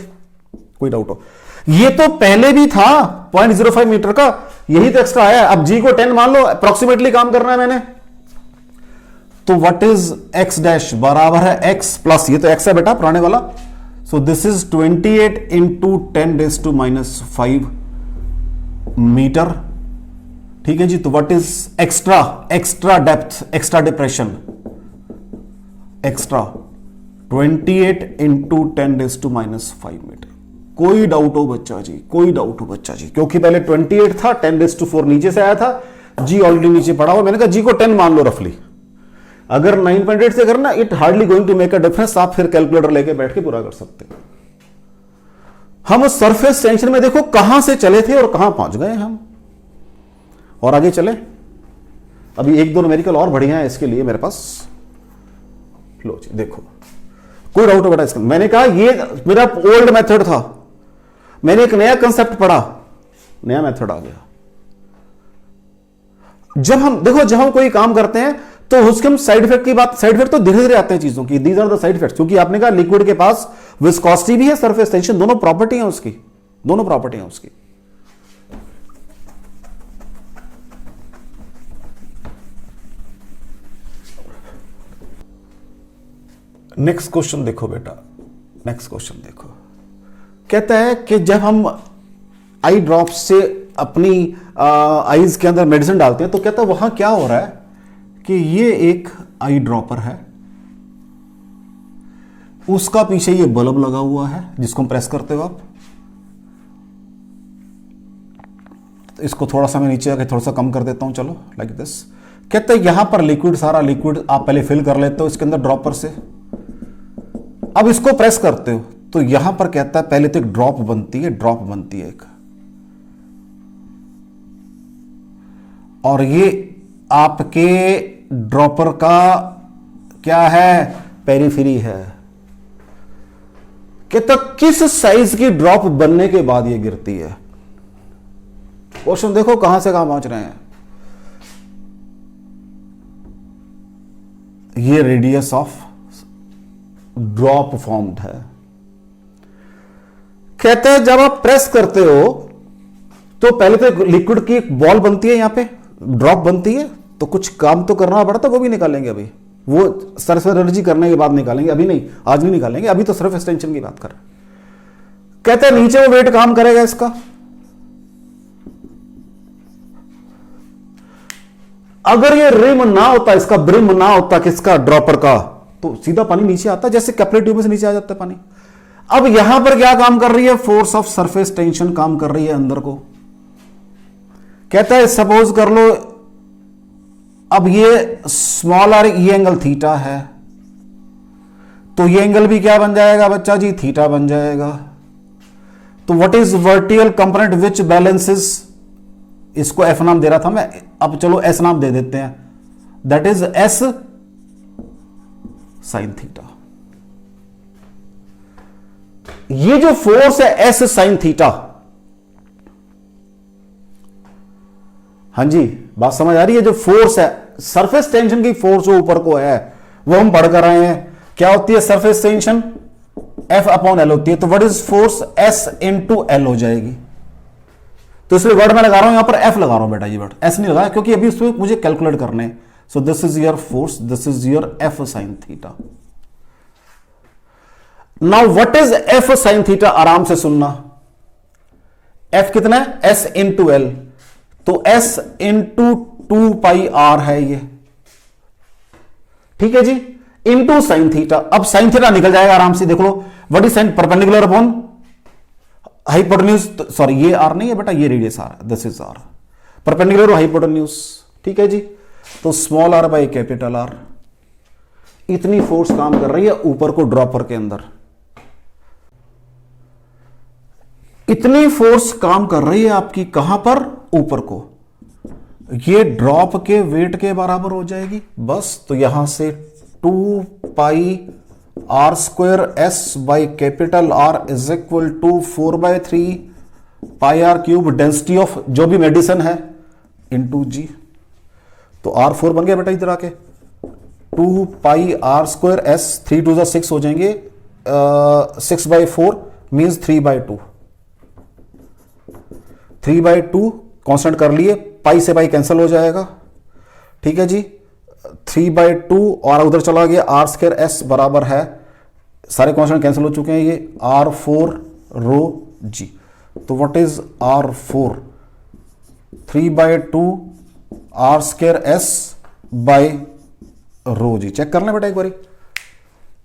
कोई डाउट हो? ये तो पहले भी था 0.05 मीटर का, यही तो एक्स्ट्रा आया। अब जी को 10 मान लो, अप्रोक्सीमेटली काम करना है मैंने। तो व्हाट इज एक्स डैश? बराबर है एक्स प्लस, ये तो एक्स है बेटा पुराने वाला, so this is 28 into 10⁻⁵ metre. ठीक है जी। तो what is extra depth, extra depression, extra 28 into 10⁻⁵ metre. कोई डाउट हो बच्चा जी? कोई डाउट हो बच्चा जी? क्योंकि पहले 28 था, 10⁻⁴ नीचे से आया था, जी ऑलरेडी नीचे पड़ा हुआ। मैंने कहा जी को 10 मान लो रफली। अगर 9.8 से करना, it hardly going to make a difference. आप फिर कैलकुलेटर लेके बैठ के पूरा कर सकते हैं। हम सरफेस टेंशन में देखो कहां से चले थे और कहां पहुंच गए हम, और आगे चले। अभी 1 2 न्यूमेरिकल और बढ़िया है इसके लिए मेरे पास। लो जी देखो, कोई डाउट हो बेटा इसका? मैंने कहा ये मेरा ओल्ड मेथड था, मैंने एक नया कंसेप्ट पढ़ा, नया मेथड आ गया। जब हम कोई काम करते हैं तो उसके हम साइड इफेक्ट की बात, साइड इफेक्ट तो धीरे धीरे आते हैं चीजों की, these are the side effects. क्योंकि आपने कहा लिक्विड के पास विस्कोसिटी भी है, सरफेस टेंशन, दोनों प्रॉपर्टी है उसकी, दोनों प्रॉपर्टी है उसकी। नेक्स्ट क्वेश्चन देखो बेटा, नेक्स्ट क्वेश्चन देखो। कहता है कि जब हम आई ड्रॉप्स से अपनी आईज के अंदर मेडिसिन डालते हैं, तो कहता है वहां क्या हो रहा है कि ये एक आई ड्रॉपर है, उसका पीछे ये बल्ब लगा हुआ है जिसको हम प्रेस करते हो आप। तो इसको थोड़ा सा मैं नीचे आके थोड़ा सा कम कर देता हूं, चलो लाइक दिस। कहते हैं यहां पर लिक्विड, सारा लिक्विड आप पहले फिल कर लेते हो इसके अंदर ड्रॉपर से। अब इसको प्रेस करते हो तो यहां पर कहता है पहले तो एक ड्रॉप बनती है, ड्रॉप बनती है एक, और ये आपके ड्रॉपर का क्या है? पेरिफेरी है। कहता किस साइज की ड्रॉप बनने के बाद ये गिरती है? क्वेश्चन देखो कहां से कहां पहुंच रहे हैं। ये रेडियस ऑफ ड्रॉप फॉर्म्ड है। कहते हैं जब आप प्रेस करते हो तो पहले तो लिक्विड की एक बॉल बनती है, यहां पे ड्रॉप बनती है, तो कुछ काम तो करना पड़ता है, वो भी निकालेंगे अभी, वो सरफेस एनर्जी करने के बाद निकालेंगे, अभी नहीं, आज नहीं निकालेंगे, अभी तो सरफेस टेंशन की बात कर रहे हैं। कहते हैं नीचे वो वेट काम करेगा इसका, अगर ये रिम ना होता, इसका ब्रिम ना होता किसका, ड्रॉपर का, तो सीधा पानी नीचे आता, जैसे कैपिलरी ट्यूब में से नीचे आ जाता है पानी। अब यहां पर क्या काम कर रही है, फोर्स ऑफ सरफेस टेंशन काम कर रही है अंदर को। कहता है सपोज कर लो अब ये स्मॉल आर ये एंगल थीटा है, तो ये एंगल भी क्या बन जाएगा बच्चा जी, थीटा बन जाएगा। तो what is vertical component which balances, इसको एफ नाम दे रहा था मैं, अब चलो एस नाम दे देते हैं, that is S sine theta. ये जो फोर्स है एस साइन थीटा, हां जी बात समझ आ रही है, जो फोर्स है सरफेस टेंशन की फोर्स जो ऊपर को है वो हम पढ़ कर आए हैं, क्या होती है surface tension, F upon L होती है, तो what is force, S into L हो जाएगी। तो इसलिए वर्ड मैं लगा रहा हूं, यहां पर एफ लगा रहा हूं बेटा, ये वर्ड एस नहीं लगाया क्योंकि अभी उसमें मुझे कैलकुलेट करने। So this is your force, this is your F sine theta. Now what is F sine theta, आराम से सुनना, एफ कितना है, एस इंटू एल, तो एस इंटू 2 पाई आर है ये, ठीक है जी, इंटू साइन थीटा। अब साइन थीटा निकल जाएगा आराम से, देख लो what is sine, perpendicular upon hypotenuse, sorry ये आर नहीं है बेटा, ये radius R, this is are, perpendicular hypotenuse, ठीक है जी। तो small R by capital R, इतनी फोर्स काम कर रही है ऊपर को ड्रॉपर के अंदर, इतनी फोर्स काम कर रही है आपकी कहां पर, ऊपर को, ये ड्रॉप के वेट के बराबर हो जाएगी बस। तो यहां से 2 pi R square S by capital R is equal to 4/3 pi R cube density of जो भी मेडिसिन है इंटू जी। तो R4 बन गया बेटा इधर आके, 2 पाई आर स्क्वायर एस, 3 2 जा 6 हो जाएंगे, 6/4 मीन्स 3/2, 3/2 कांस्टेंट कर लिए, पाई से पाई कैंसिल हो जाएगा, ठीक है जी, 3/2 और उधर चला गया आर स्क्वायर एस बराबर है, सारे कांस्टेंट कैंसिल हो चुके हैं, ये R4 रो जी। तो what is R4, 3/2 R square S by rho G, check कर लें बेटा एक बारी,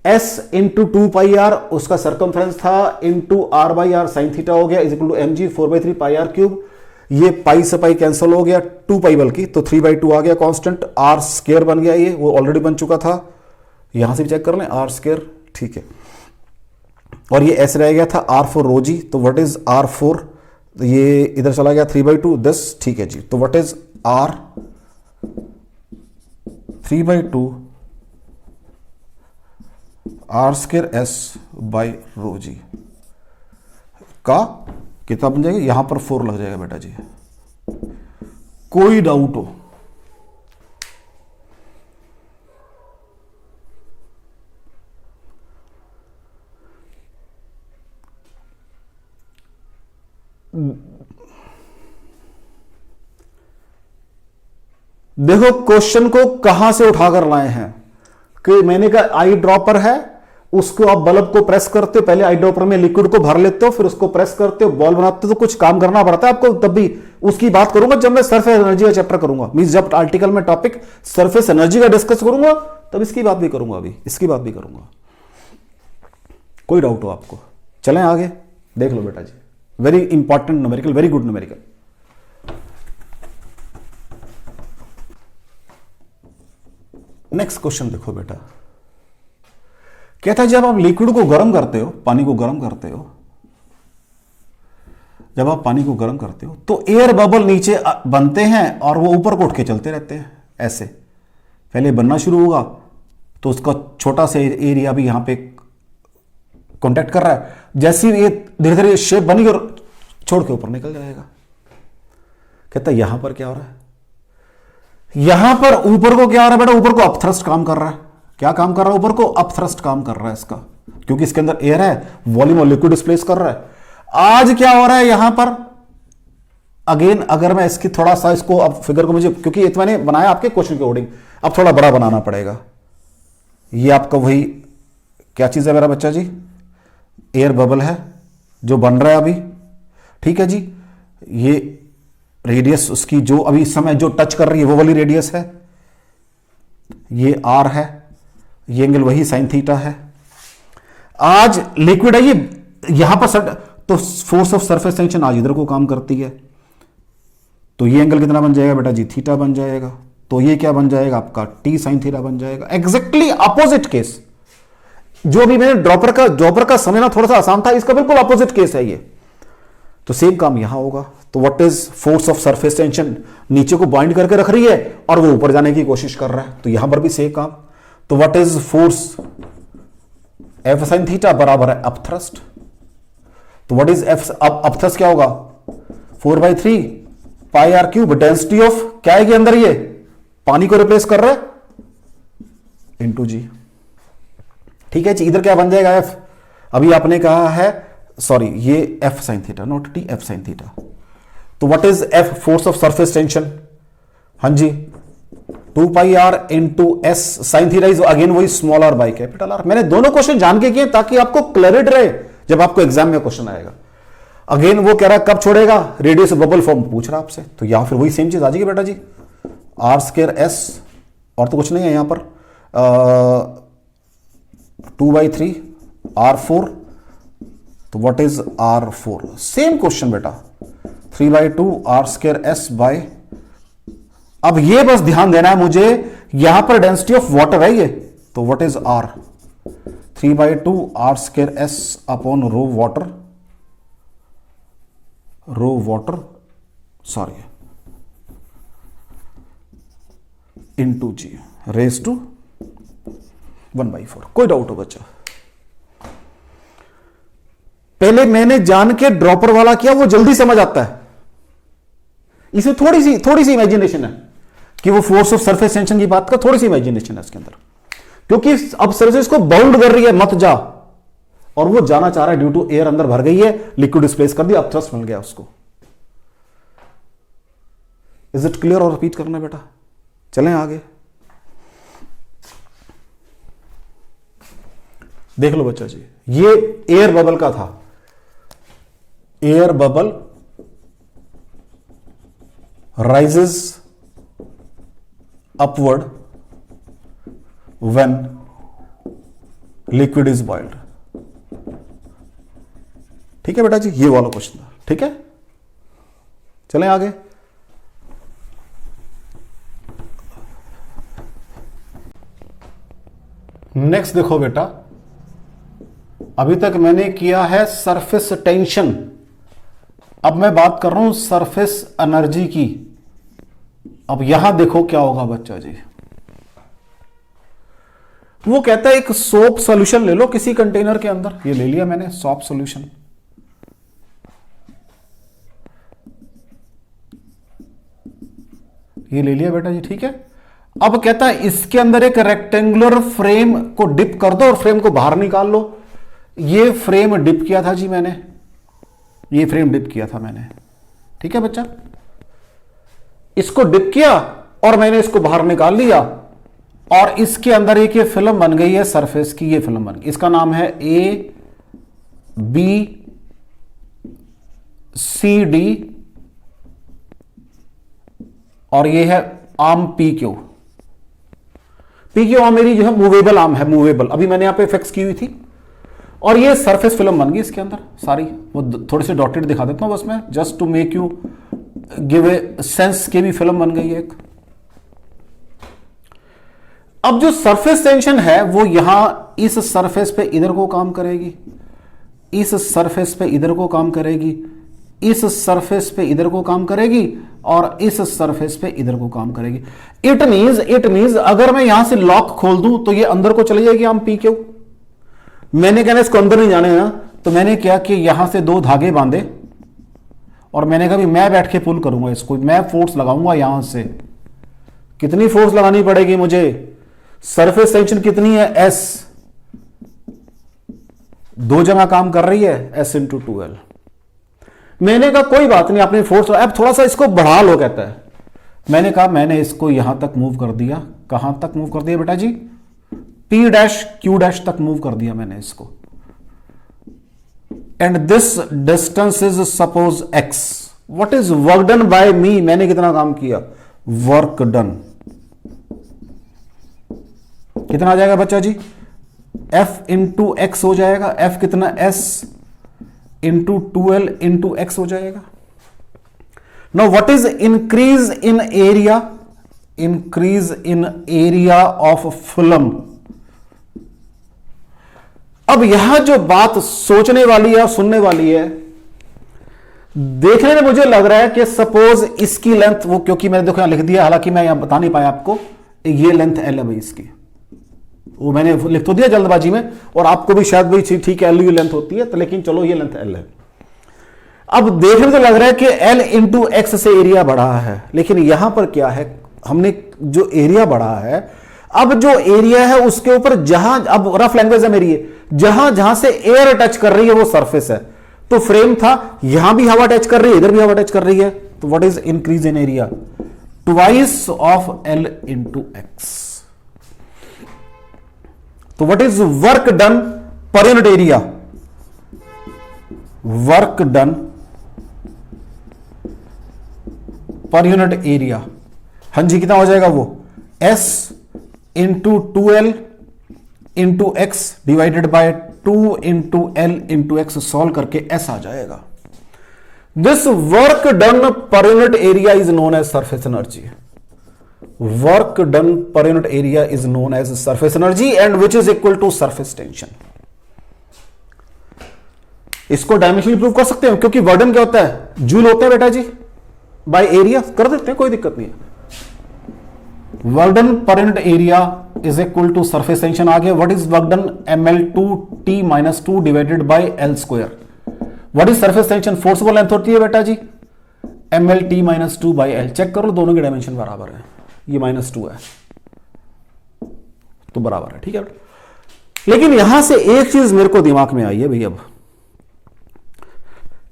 एस इंटू 2 पाई आर उसका सर्कमफ्रेंस था, into R by R sine theta हो गया, is equal to M G 4/3 pi R cube, ये पाई से पाई कैंसिल हो गया, 2 पाई बल्कि, तो 3/2 आ गया कांस्टेंट, आर स्क्वायर बन गया, ये वो ऑलरेडी बन चुका था, यहां से भी चेक कर लें आर स्क्वायर, ठीक है, और ये ऐसे रह गया था R4 रो जी। तो व्हाट इज R4, ये इधर चला गया 3/2 दिस, ठीक है जी। तो what is R 3/2 R square S by rho g का कितना बन जाएगा, यहां पर 4 लग जाएगा बेटा जी, कोई डाउट हो, देखो क्वेश्चन को कहां से उठाकर लाए हैं कि मैंने कहा आई ड्रॉपर है, उसको आप बल्ब को प्रेस करते हो, पहले आई ड्रॉपर में लिक्विड को भर लेते हो, फिर उसको प्रेस करते हो, बॉल बनाते हो, तो कुछ काम करना पड़ता है आपको, तब भी उसकी बात करूंगा जब मैं सरफेस एनर्जी का चैप्टर करूंगा, मींस जब आर्टिकल में टॉपिक सरफेस एनर्जी का डिस्कस करूंगा तब इसकी बात भी करूंगा, अभी इसकी बात भी करूंगा। कोई डाउट हो आपको, चलें आगे, देख लो बेटा जी, very important numerical, very good numerical. Next question देखो बेटा, कहता है जब आप लिक्विड को गर्म करते हो, पानी को गर्म करते हो, जब आप पानी को गर्म करते हो तो एयर बबल नीचे बनते हैं और वो ऊपर को उठ के चलते रहते हैं, ऐसे पहले बनना शुरू होगा तो उसका छोटा सा एरिया भी यहां पे कांटेक्ट कर रहा है, जैसे ही ये धीरे धीरे शेप बनी और छोड़ के ऊपर निकल जाएगा। कहता है यहां पर क्या हो रहा है, यहां पर ऊपर को क्या हो रहा है बेटा, ऊपर को अपथ्रस्ट काम कर रहा है, क्या काम कर रहा है ऊपर को? अप थ्रस्ट काम कर रहा है इसका, क्योंकि इसके अंदर एयर है, वॉल्यूम और लिक्विड डिस्प्लेस कर रहा है। आज क्या हो रहा है यहां पर, अगेन अगर मैं इसकी थोड़ा सा इसको अब फिगर को मुझे, क्योंकि ये तो मैंने बनाया आपके क्वेश्चन के अकॉर्डिंग, अब थोड़ा बड़ा बनाना पड़ेगा। ये आपका वही क्या चीज है मेरा बच्चा जी, एयर बबल है जो बन रहा है अभी, ठीक है जी। ये रेडियस उसकी जो अभी इस समय जो टच कर रही है वो वाली रेडियस है, ये आर है, ये एंगल वही साइन थीटा है। आज लिक्विड है ये यहां पर तो फोर्स ऑफ सरफेस टेंशन आज इधर को काम करती है, तो ये एंगल कितना बन जाएगा बेटा जी, थीटा बन जाएगा। तो ये क्या बन जाएगा आपका, टी साइन थीटा बन जाएगा। एग्जैक्टली अपोजिट केस, जो भी मैंने ड्रॉपर का समझना थोड़ा सा आसान था, इसका बिल्कुल अपोजिट केस है ये। तो सेम काम यहां होगा। तो what is force of surface tension, नीचे को बाइंड करके रख रही है और वो ऊपर जाने की कोशिश कर रहा है, तो यहां पर भी सेम काम। तो what is force, F sine theta बराबर है अप थ्रस्ट। तो what is F up thrust क्या होगा, 4/3 pi R cube, density of क्या है के अंदर, ये पानी को रिप्लेस कर रहा है, इंटू जी। ठीक है जी, इधर क्या बन जाएगा एफ, अभी आपने कहा है सॉरी ये F sine theta not T, F sine theta. तो what is F, force of surface tension, हाँ जी 2 pi R into S sine theta is again वही small R by capital R. मैंने दोनों क्वेश्चन जान के किए ताकि आपको क्लैरिटी रहे जब आपको एग्जाम में क्वेश्चन आएगा। अगेन वो कह रहा है कब छोड़ेगा, रेडियस बबल फॉर्म पूछ रहा आपसे, तो यहां फिर वही सेम चीज आ जाएगी बेटा जी, आर स्क्वायर एस, और तो कुछ नहीं है यहां पर 2/3 R4। तो what is R4, same question बेटा 3/2 R स्क्वायर एस बाय, अब ये बस ध्यान देना है मुझे, यहां पर डेंसिटी ऑफ वाटर है ये, तो what is R, 3/2 R square S upon rho water sorry into G raise to 1/4। कोई डाउट हो बच्चा? पहले मैंने जान के ड्रॉपर वाला किया, वो जल्दी समझ आता है, इसमें थोड़ी सी इमेजिनेशन है कि वो फोर्स ऑफ सरफेस टेंशन की बात का थोड़ी सी इमेजिनेशन है इसके अंदर, क्योंकि अब सरफेस को बाउंड कर रही है मत जा, और वो जाना चाह रहा है ड्यू टू एयर अंदर भर गई है, लिक्विड डिस्प्लेस कर दिया, अब थ्रस्ट मिल गया उसको। Is it clear? और रिपीट करना बेटा, चलें आगे। देख लो बच्चा जी, ये एयर बबल का था, air bubble rises upward when liquid is boiled। ठीक है बेटा जी, ये वाला क्वेश्चन था, ठीक है। चलें आगे। नेक्स्ट देखो बेटा, अभी तक मैंने किया है सरफेस टेंशन, अब मैं बात कर रहा हूं सरफेस एनर्जी की। अब यहां देखो क्या होगा बच्चा जी, वो कहता है एक सोप सॉल्यूशन ले लो किसी कंटेनर के अंदर, ये ले लिया मैंने सोप सॉल्यूशन, ये ले लिया बेटा जी, ठीक है। अब कहता है इसके अंदर एक रेक्टेंगुलर फ्रेम को डिप कर दो और फ्रेम को बाहर निकाल लो। ये फ्रेम डिप किया था जी मैंने, ये फ्रेम डिप किया था मैंने, ठीक है बच्चा। इसको डिप किया और मैंने इसको बाहर निकाल लिया, और इसके अंदर एक ये फिल्म बन गई है सरफेस की, ये फिल्म बन गई, इसका नाम है ABCD, और ये है आर्म PQ। आर्म मेरी जो है मूवेबल आर्म है, मूवेबल, अभी मैंने यहां पे फिक्स की हुई थी, और ये सरफेस फिल्म बन गई इसके अंदर सारी। वो थोड़ी सी डॉटेड दिखा देता हूं बस मैं, just to make you give a sense की भी फिल्म बन गई है एक। अब जो सरफेस टेंशन है वो यहां इस सरफेस पे इधर को काम करेगी, इस सरफेस पे इधर को काम करेगी, इस सरफेस पे इधर को काम करेगी, और इस सरफेस पे इधर को काम करेगी। इट मींस अगर मैं यहां से लॉक खोल दूं तो ये अंदर को चली जाएगी आर्म PQ। मैंने कहना इसको अंदर नहीं जाने ना, तो मैंने क्या कि यहां से 2 धागे बांधे, और मैंने कहा भी मैं बैठ के पुल करूंगा इसको, मैं फोर्स लगाऊंगा यहां से। कितनी फोर्स लगानी पड़ेगी मुझे, सरफेस टेंशन कितनी है, एस, दो जगह काम कर रही है, एस इंटू 2L। मैंने कहा कोई बात नहीं, आपने फोर्स अब थोड़ा सा इसको बढ़ा लो, कहता है। मैंने कहा मैंने इसको यहां तक मूव कर दिया। कहां तक मूव कर दिया बेटा जी, P डैश Q डैश तक मूव कर दिया मैंने इसको। And this distance is suppose x। What is work done by me, मैंने कितना काम किया, वर्क डन कितना आ जाएगा बच्चा जी, F इंटू एक्स हो जाएगा। F कितना, S into 2L into x हो जाएगा। Now what is increase in area, increase in area of film. अब यहां जो बात सोचने वाली है और सुनने वाली है, देखने में मुझे लग रहा है कि सपोज इसकी लेंथ, वो क्योंकि मैंने देखो यहां लिख दिया, हालांकि मैं यहां बता नहीं पाया आपको, ये लेंथ L है भाई इसकी, वो मैंने लिख तो दिया जल्दबाजी में, और आपको भी शायद भाई ठीक है L ये लेंथ होती है, तो लेकिन चलो ये लेंथ L है। अब देखने में तो लग रहा है कि L इंटू एक्स से एरिया बढ़ा है, लेकिन यहां पर क्या है, हमने जो एरिया बढ़ा है, अब जो एरिया है उसके ऊपर जहां, अब रफ लैंग्वेज है मेरी, जहां जहां से एयर टच कर रही है वो सरफेस है। तो फ्रेम था, यहां भी हवा टच कर रही है, इधर भी हवा टच कर रही है, तो what is increase in area, twice of L into x. तो what is work done per unit area, work done per unit area, हाँ जी कितना हो जाएगा वो, S into 2L into x divided by 2 into L into x, solve करके S आ जाएगा। This work done per unit area is known as surface energy. Work done per unit area is known as surface energy and which is equal to surface tension. इसको dimensionally prove कर सकते हैं, क्योंकि वर्डन क्या होता है, जूल होता है बेटा जी, बाय एरिया कर देते हैं, कोई दिक्कत नहीं है। Work done per unit area is equal to surface tension आ गया। What is work done, ml2t minus 2 divided by L square. What is surface tension, force by length होती है बेटा जी mlt minus 2 by L। Check करो दोनों की dimension बराबर है, ये -2 है तो बराबर है, ठीक है। लेकिन यहां से एक चीज मेरे को दिमाग में आई है भाई अब,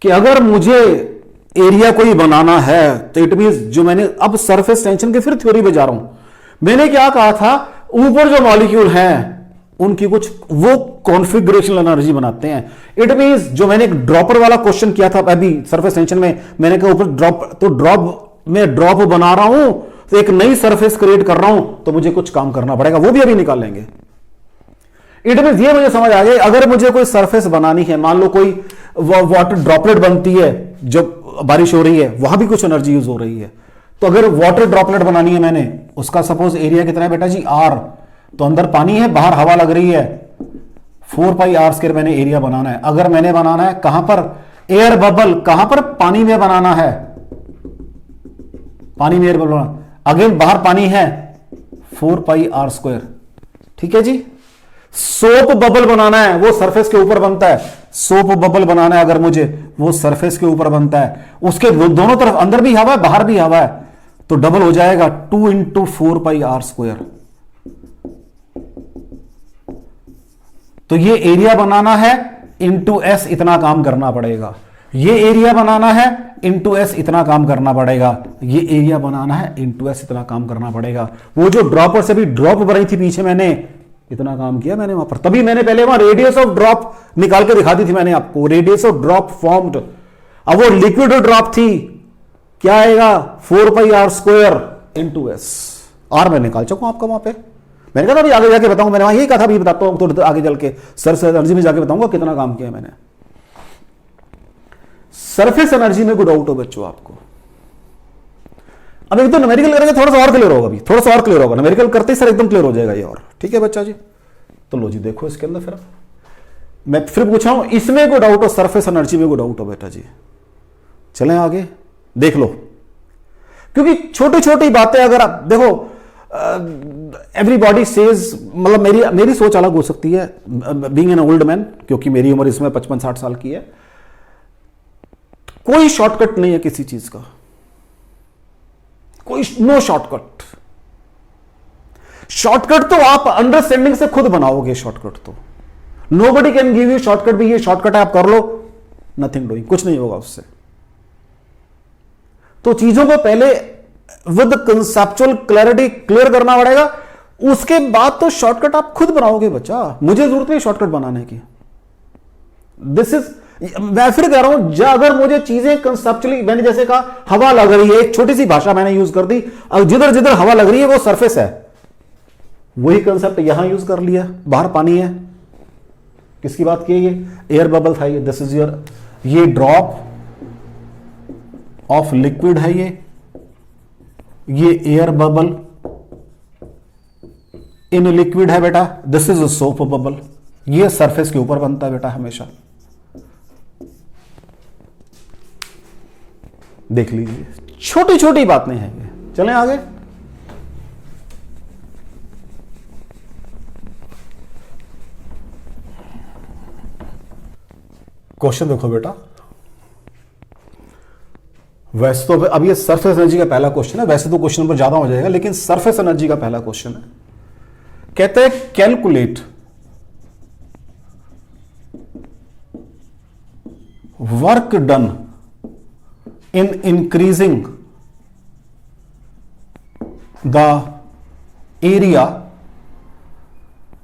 कि अगर मुझे एरिया कोई बनाना है तो इट मींस जो मैंने अब सरफेस टेंशन की फिर थ्योरी पे जा रहा हूं, मैंने क्या कहा था, ऊपर जो मॉलिक्यूल हैं उनकी कुछ वो कॉन्फ़िगरेशनल एनर्जी बनाते हैं। इट मींस जो मैंने एक ड्रॉपर वाला क्वेश्चन किया था अभी सरफेस टेंशन में, मैंने कहा ऊपर ड्रॉप, तो ड्रॉप में ड्रॉप बना रहा हूं तो एक नई सरफेस क्रिएट कर रहा हूं, तो मुझे कुछ काम करना पड़ेगा, वो भी अभी निकाल लेंगे। इट मींस ये मुझे समझ आ गया, अगर मुझे कोई सरफेस बनानी है, मान लो कोई वाटर ड्रॉपलेट बनती है जब बारिश हो रही है, वहां भी कुछ एनर्जी यूज हो रही है, तो अगर वाटर ड्रॉपलेट बनानी है मैंने, उसका सपोज एरिया कितना है बेटा जी, R, तो अंदर पानी है, बाहर हवा लग रही है, 4πr² मैंने एरिया बनाना है। अगर मैंने बनाना है कहां पर, एयर बबल, कहां पर, पानी में बनाना है, पानी में एयर बबल, अगेन बाहर पानी है, 4πr², ठीक है जी। सोप बबल बनाना है, वो सरफेस के ऊपर बनता है, सोप बबल बनाना है अगर मुझे, वो सरफेस के ऊपर बनता है, उसके दोनों तरफ अंदर भी हवा है बाहर भी हवा है, तो डबल हो जाएगा 2 इंटू 4πr²। तो ये एरिया बनाना है, इंटू S इतना काम करना पड़ेगा, ये एरिया बनाना है, इंटू S इतना काम करना पड़ेगा, ये एरिया बनाना है, इंटू S इतना काम करना पड़ेगा। वो जो ड्रॉपर से भी ड्रॉप बनाई थी पीछे, मैंने इतना काम किया मैंने वहां पर, तभी मैंने पहले वहां रेडियस ऑफ ड्रॉप निकाल के दिखा दी थी मैंने आपको, रेडियस ऑफ ड्रॉप फॉर्म्ड। अब वो लिक्विड ड्रॉप थी, क्या आएगा, 4πr² इंटू S। R मैं निकाल चुका हूं आपका वहां पे, मैंने कहा था आगे जाके बताऊंगा, मैंने वहां यही कहा था, अभी बताता हूं तो आगे चल के सरफेस एनर्जी में जाके बताऊंगा कितना काम किया मैंने। सरफेस एनर्जी में कोई डाउट हो बच्चों आपको? अब एक तो न्यूमेरिकल करेंगे, थोड़ा सा और क्लियर होगा, अभी थोड़ा सा और क्लियर होगा, न्यूमेरिकल करते ही सर एकदम क्लियर हो जाएगा ये, और ठीक है बच्चा जी। तो लो जी देखो इसके अंदर, फिर मैं फिर पूछ रहा हूं, इसमें कोई डाउट हो, सरफेस एनर्जी में कोई डाउट हो बेटा जी? चलें आगे देख लो, क्योंकि छोटी छोटी बातें अगर आप देखो, एवरीबॉडी सेज, मतलब मेरी सोच अलग हो सकती है, बीइंग एन ओल्ड मैन, क्योंकि मेरी उम्र इसमें 55-60 साल की है। कोई शॉर्टकट नहीं है किसी चीज का, कोई नो शॉर्टकट। शॉर्टकट तो आप अंडरस्टैंडिंग से खुद बनाओगे, शॉर्टकट तो nobody can give you shortcut भी, ये शॉर्टकट है आप कर लो, नथिंग डूइंग, कुछ नहीं होगा उससे। तो चीजों को पहले विद कंसेप्चुअल क्लैरिटी क्लियर करना पड़ेगा, उसके बाद तो शॉर्टकट आप खुद बनाओगे बच्चा, मुझे जरूरत नहीं शॉर्टकट बनाने की। दिस इज, मैं फिर कह रहा हूं, अगर मुझे चीजें कंसेप्चुअली, मैंने जैसे कहा हवा लग रही है, एक छोटी सी भाषा मैंने यूज कर दी, अब जिधर जिधर हवा लग रही है वो सरफेस है, वही कंसेप्ट यहां यूज कर लिया, बाहर पानी है, किसकी बात की, ये एयर बबल था, ये दिस इज योर, ये ड्रॉप ऑफ लिक्विड है, ये एयर बबल इन लिक्विड है बेटा, दिस इज सोप बबल, ये सरफेस के ऊपर बनता है बेटा हमेशा, देख लीजिए, छोटी छोटी बातें हैं ये। चलें आगे, क्वेश्चन देखो बेटा, वैसे तो अब ये सरफेस एनर्जी का पहला क्वेश्चन है, वैसे तो क्वेश्चन नंबर ज्यादा हो जाएगा, लेकिन सरफेस एनर्जी का पहला क्वेश्चन है। कहते हैं calculate work done in increasing the area,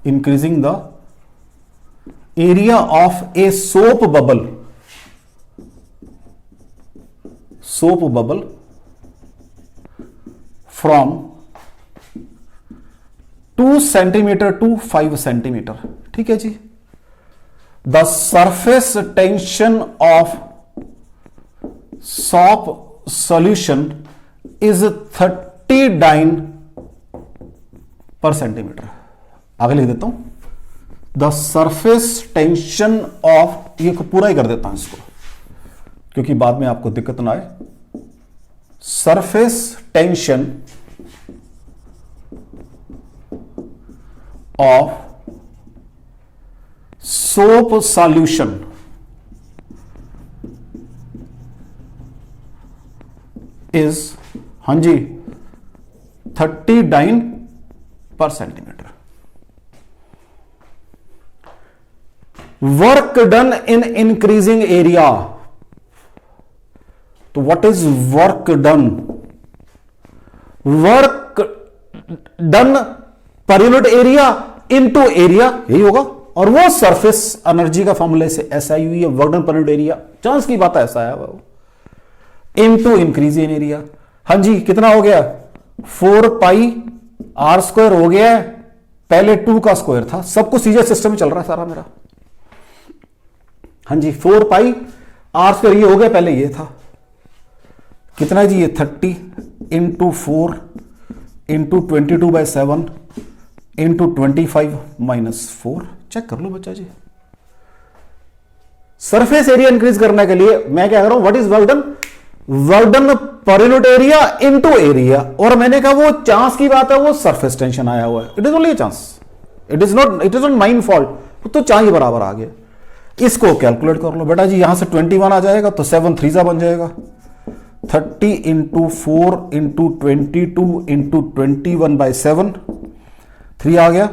increasing the area of a soap bubble, soap bubble from 2 centimetre to 5 centimetre. ठीक है जी, the surface tension of soap solution is 30 dyne per centimetre. आगे लिख देता हूं, द सरफेस टेंशन ऑफ, ये पूरा ही कर देता हूं इसको क्योंकि बाद में आपको दिक्कत ना आए, surface tension of soap solution is, हां जी, 30 dyne per centimetre. Work done in increasing area, तो what is work done? Work done per unit area into area, यही होगा, और वो सरफेस एनर्जी का फॉर्मूले से SI हुई है, work done per unit area, chance की बात है ऐसा है वो, इनटू इंक्रीज इन एरिया। हां जी, कितना हो गया? 4 पाई R स्क्वायर हो गया, पहले 2 का स्क्वायर था, सब कुछ सीधे सिस्टम में चल रहा है सारा मेरा। हां जी, 4 पाई R स्क्वायर ये हो गया, पहले ये था, कितना जी? ये 30 इंटू 4 इंटू 22/7 इंटू 25 -4। चेक कर लो बच्चा जी, सरफेस एरिया इंक्रीज करने के लिए मैं क्या कर रहा हूं, what is work done? Work done per unit area into area, और मैंने कहा वो चांस की बात है, वो सरफेस टेंशन आया हुआ है, it is only a chance, it is not mine fault, तो चांस बराबर आ गया। इसको कैलकुलेट कर लो बेटा जी, यहां से 21 आ जाएगा तो 7 3 बन जाएगा, 30 इंटू 4 इंटू 22 इंटू 21/7, 3 आ गया,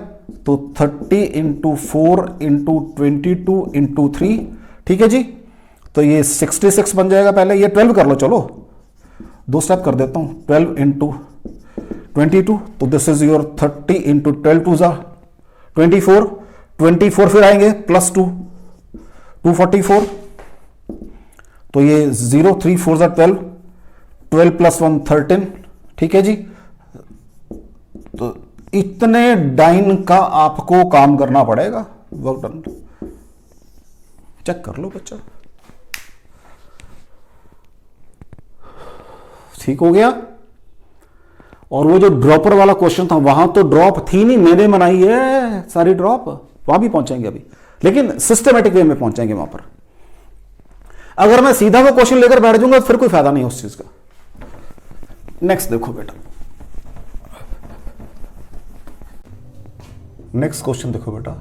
तो 30 इंटू 4 इंटू 22 इंटू 3, ठीक है जी, तो ये 66 बन जाएगा। पहले ये 12 कर लो, चलो 2 स्टेप कर देता हूं, 12 इंटू 22, तो दिस इज योर 30 इंटू 12 2 24, 24 फिर आएंगे प्लस 2 244, तो ये 0 3 4 12, 12 + 1 13, ठीक है जी। तो इतने डाइन का आपको काम करना पड़ेगा, वर्क डन। चेक कर लो बच्चा, ठीक हो गया। और वो जो ड्रॉपर वाला क्वेश्चन था, वहां तो ड्रॉप थी नहीं, मैंने बनाई है सारी ड्रॉप, वहां भी पहुंचेंगे अभी, लेकिन सिस्टमेटिक वे में पहुंचेंगे वहां पर। अगर मैं सीधा वो क्वेश्चन लेकर बैठ जाऊंगा तो फिर कोई फायदा नहीं उस चीज का। नेक्स्ट देखो बेटा, नेक्स्ट क्वेश्चन देखो बेटा,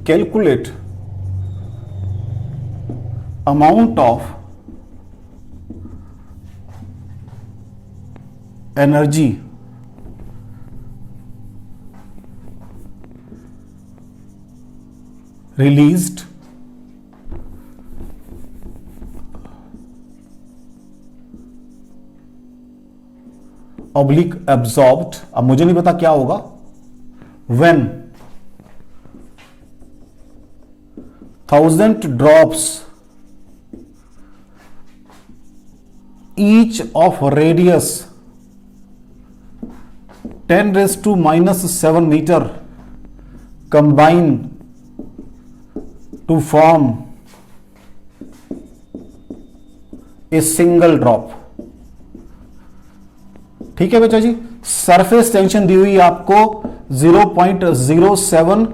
calculate amount of energy released oblique absorbed, अब मुझे नहीं पता क्या होगा, when 1000 drops each of radius 10⁻⁻7 meter combine to form a single drop। ठीक है बच्चा जी, सरफेस टेंशन दी हुई आपको 0.07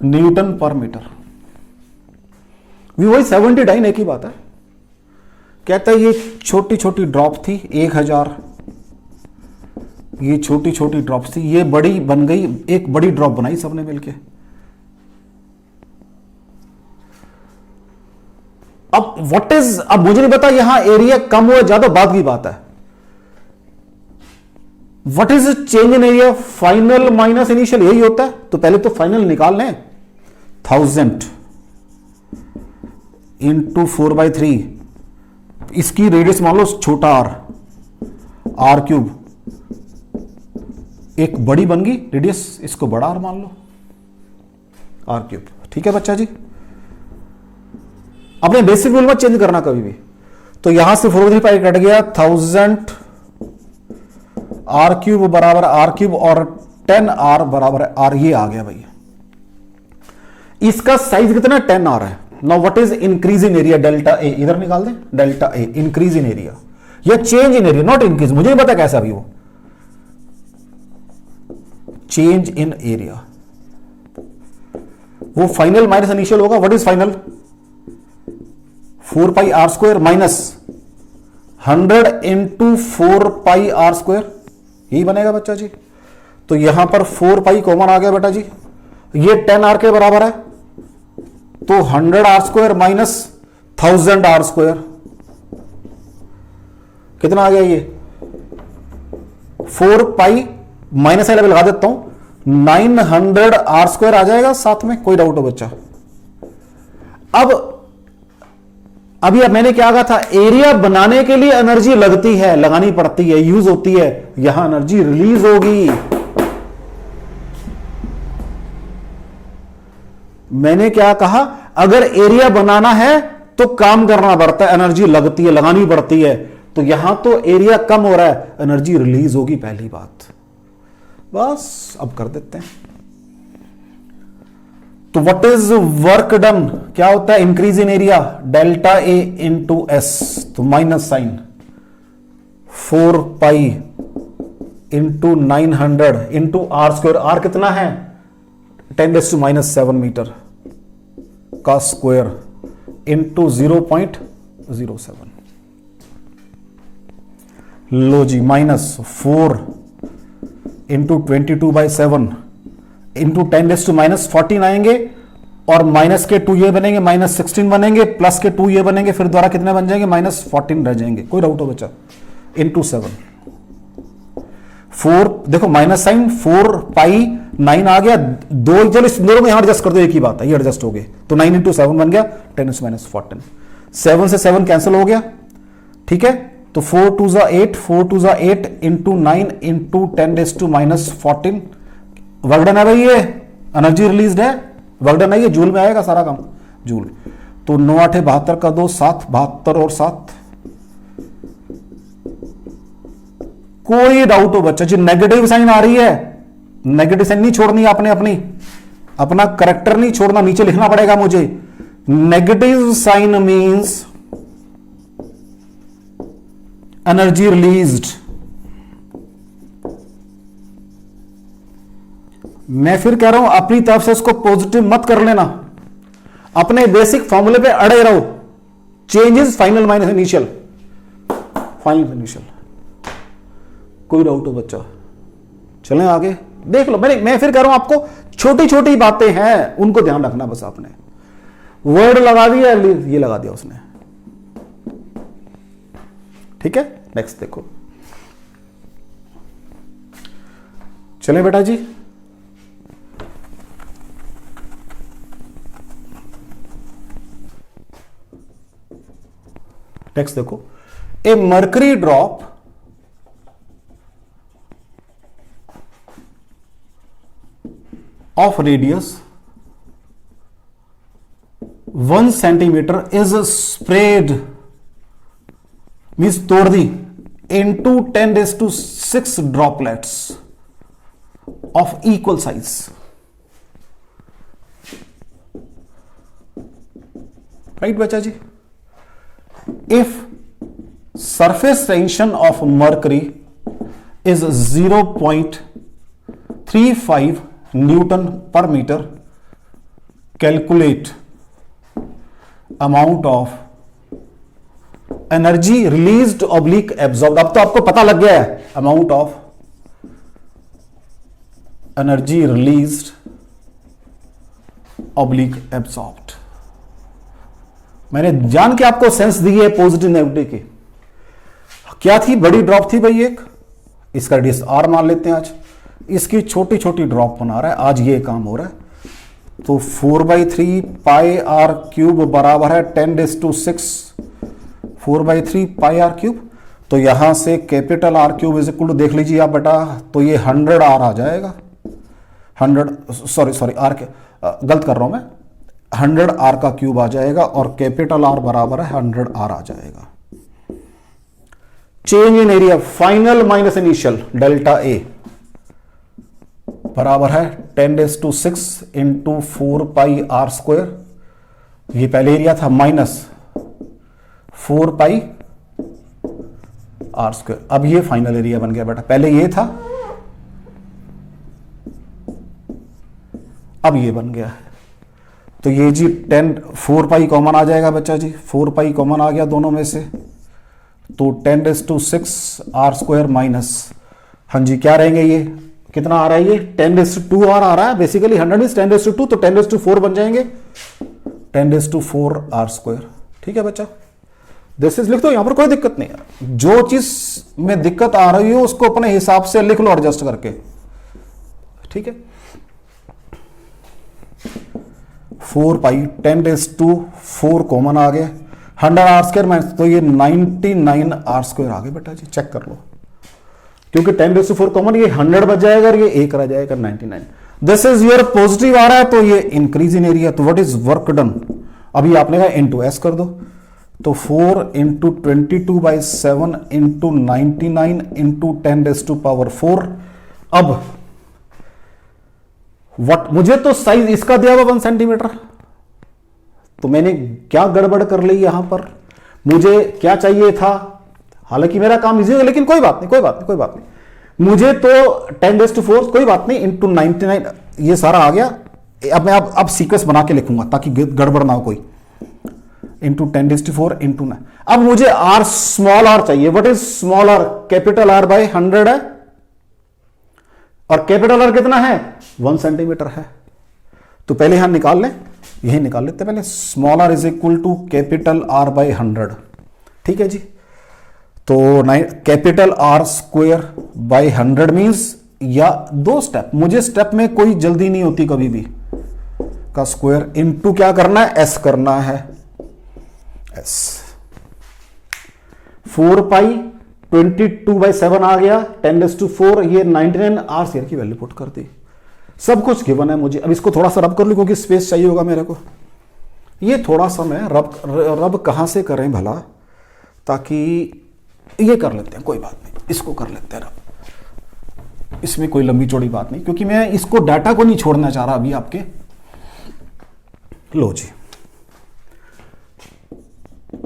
न्यूटन पर मीटर। वही 79 एक ही बात है। कहता है ये छोटी छोटी ड्रॉप थी 1000, ये छोटी छोटी ड्रॉप थी, ये बड़ी बन गई, एक बड़ी ड्रॉप बनाई सबने मिलके। अब व्हाट इज, अब मुझे नहीं पता यहां एरिया कम हुआ ज्यादा बाद की बात है। What is change in area, final minus initial, यही होता है। तो पहले तो फाइनल निकाल लें, 1000 इंटू 4/3, इसकी रेडियस मान लो छोटा r क्यूब, एक बड़ी बन गई रेडियस, इसको बड़ा r मान लो, r क्यूब। ठीक है बच्चा जी, अपने बेसिक रूल में चेंज करना कभी भी। तो यहां से 4/3 कट गया, 1000 r क्यूब बराबर r क्यूब और 10r बराबर r, ये आ गया भैया। इसका साइज कितना 10r है। Now what is increase in area, delta A, इधर निकाल दें, delta A increase in area या change in area, not increase, मुझे नहीं पता कैसा भी वो, चेंज इन एरिया। वो फाइनल माइनस इनिशियल होगा। What is final, 4πr² minus 100 into 4πr², यही बनेगा बच्चा जी। तो यहां पर 4π कॉमन आ गया बेटा जी, ये 10r के बराबर है, तो 100r² माइनस 1000r², कितना आ गया ये 4π माइनस आई लगा देता हूं, 900r² आ जाएगा साथ में, कोई डाउट हो बच्चा। अब अभी मैंने क्या कहा था, एरिया बनाने के लिए एनर्जी लगती है, लगानी पड़ती है, यूज होती है, यहां एनर्जी रिलीज होगी। मैंने क्या कहा, अगर एरिया बनाना है तो काम करना पड़ता है, एनर्जी लगती है, लगानी पड़ती है। तो यहां तो एरिया कम हो रहा है, एनर्जी रिलीज होगी, पहली बात। बस अब कर देते हैं। तो व्हाट इज वर्क डन, क्या होता है, increase in area, delta A into S, तो minus sign 4π into 900 into r², r कितना है 10⁻⁻7 मीटर का स्क्वायर इंटू 0.07। लो जी, माइनस 4 इंटू 22/7 इंटू 10⁻⁻14 आएंगे, और माइनस के 2 ये बनेंगे, -16 बनेंगे, प्लस के 2 ये बनेंगे, फिर द्वारा कितने बन जाएंगे, -14 रह जाएंगे। कोई डाउट हो बच्चा, इंटू 7 4, देखो माइनस साइन 4π 9 आ गया, दो, चलो इस दोनों में यहां एडजस्ट कर दो, एक ही बात है, ये एडजस्ट हो गए, तो 9 इंटू 7 बन गया 10⁻⁻14, 7 से 7 कैंसिल हो गया। ठीक है, तो 4 2 ज़ा 8, 4 2 ज़ा 8 इंटू 9 इंटू 10⁻⁻14, वर्क डन है भाई, ये एनर्जी रिलीज है, वर्क डन है, ये जूल में आएगा सारा काम, जूल। तो 9 8 72 का 2 7, 72 और 7। कोई डाउट हो बच्चा जी, नेगेटिव साइन आ रही है, नेगेटिव साइन नहीं छोड़नी आपने, अपना करेक्टर नहीं छोड़ना, नीचे लिखना पड़ेगा मुझे। Negative sign means energy released. मैं फिर कह रहा हूं, अपनी तरफ से इसको पॉजिटिव मत कर लेना, अपने बेसिक फॉर्मूले पे अड़े रहो। Changes final minus initial, final initial. कोई डाउट हो बच्चा, चलें आगे देख लो। मैं फिर कह रहा हूं आपको, छोटी छोटी बातें हैं, उनको ध्यान रखना बस। आपने वर्ड लगा दिया, ये लगा दिया उसने। ठीक है, नेक्स्ट देखो, चलें बेटा जी। नेक्स्ट देखो, a mercury drop of radius 1 centimeter is sprayed, means तोड़ दी, into 10⁶ droplets of equal size. Right बच्चा जी? If surface tension of mercury is 0.35 Newton per meter, calculate amount of energy released oblique absorb. अब तो आपको पता लग गया है amount of energy released oblique absorbed. मैंने जान के आपको सेंस दी है पॉजिटिव नेगेटिव की. क्या थी? बड़ी ड्रॉप थी भाई एक, इसका रेडियस आर मान लेते हैं आज. इसकी छोटी छोटी ड्रॉप बना रहा है आज, ये काम हो रहा है. तो 4/3 पाई आर क्यूब बराबर है 10⁶ 4/3 पाई आर क्यूब. तो यहां से capital R cube is equal to, देख लीजिए आप बेटा, तो ये 100 आर आ जाएगा. 100 सॉरी आर के गलत कर रहा हूं मैं, 100 आर का क्यूब आ जाएगा और कैपिटल आर बराबर है 100 आर आ जाएगा. Change in area final minus initial delta A बराबर है 10⁶ इंटू 4 पाई आर स्क्वायर. ये पहले एरिया था माइनस 4 पाई आर स्क्वायर. अब ये फाइनल एरिया बन गया बेटा, पहले ये था अब ये बन गया है. तो ये जी 4 पाई कॉमन आ जाएगा बच्चा जी, 4 पाई कॉमन आ गया दोनों में से. तो 10⁶ आर स्क्वायर माइनस, हाँ जी क्या रहेंगे, ये कितना आ रहा है, ये 10⁻² आर आ रहा है. बेसिकली 100 इज 10⁻², तो 10⁻4 बन जाएंगे, 10⁻4 आर स्क्वायर. ठीक है बच्चा, दिस इज लिख दो, यहां पर कोई दिक्कत नहीं है. जो चीज में दिक्कत आ रही हो उसको अपने हिसाब से लिख लो एडजस्ट करके. ठीक है, 4 पाई 10⁻4 कॉमन आ गया, 100 आर स्क्वायर माइनस, तो ये 99 आर स्क्वायर आ गए बेटा जी. चेक कर लो, क्योंकि 10⁻4 कॉमन, ये 100 बच जाएगा और ये 1 रह जाएगा 99. दिस इज योर पॉजिटिव आ रहा है, तो ये इंक्रीज इन एरिया. तो व्हाट इज वर्क डन, अभी आपने कहा इनटू एस कर दो. तो 4 इंटू 22/7 इंटू 99 इंटू 10⁻4. अब वट, मुझे तो साइज इसका दिया हुआ 1 सेंटीमीटर, तो मैंने क्या गड़बड़ कर ली यहां पर. मुझे क्या चाहिए था, हालांकि मेरा काम इजी है, लेकिन कोई बात नहीं, कोई बात नहीं, कोई बात नहीं. मुझे तो 10⁻4 कोई बात नहीं इंटू 99 ये सारा आ गया. अब मैं अब सीक्वेंस बना के लिखूंगा ताकि गड़बड़ ना हो कोई. Into 10⁻4 into 9. अब मुझे आर स्मॉल आर चाहिए. What is small R, capital R by 100 है, और कैपिटल आर कितना है, 1 सेंटीमीटर है. तो पहले यहां निकाल लें, यही निकाल लेते पहले. Small R is equal to capital R by 100. ठीक है जी, तो capital R square by 100 means, या 2 स्टेप, मुझे स्टेप में कोई जल्दी नहीं होती कभी भी, का स्क्वायर इंटू क्या करना है, एस करना है, एस. 4 पाई 22/7 आ गया, 10⁻4, ये 99 आर स्क्वायर की वैल्यू पुट कर दी. सब कुछ गिवन है मुझे. अब इसको थोड़ा सा रब कर लूं क्योंकि स्पेस चाहिए होगा मेरे को. ये थोड़ा सा मैं रब कहां से करें भला, ताकि ये कर लेते हैं, कोई बात नहीं, इसको कर लेते हैं रब. इसमें कोई लंबी चौड़ी बात नहीं, क्योंकि मैं इसको डाटा को नहीं छोड़ना चाह रहा अभी आपके. लो जी,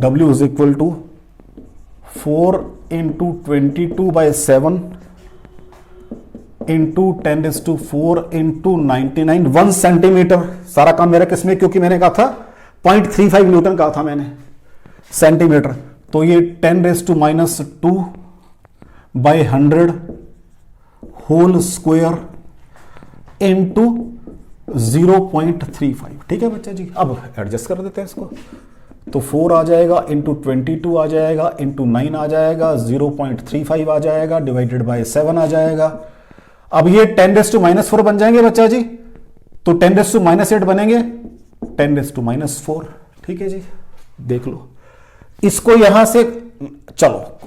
W is equal to 4 into 22/7 into 10⁻4 into 99, 1 centimetre. सारा काम मेरा किसमें, क्योंकि मैंने कहा था 0.35 न्यूटन कहा था मैंने, सेंटीमीटर. तो ये 10⁻² बाय 100 होल स्क्वायर इंटू 0.35. ठीक है बच्चा जी, अब एडजस्ट कर देते हैं इसको. तो 4 आ जाएगा, इंटू 22 आ जाएगा, इंटू 9 आ जाएगा, 0.35 आ जाएगा, डिवाइडेड बाय 7 आ जाएगा. अब ये 10⁻4 बन जाएंगे बच्चा जी, तो 10⁻8 बनेंगे, 10⁻4. ठीक है जी, देख लो इसको यहां से, चलो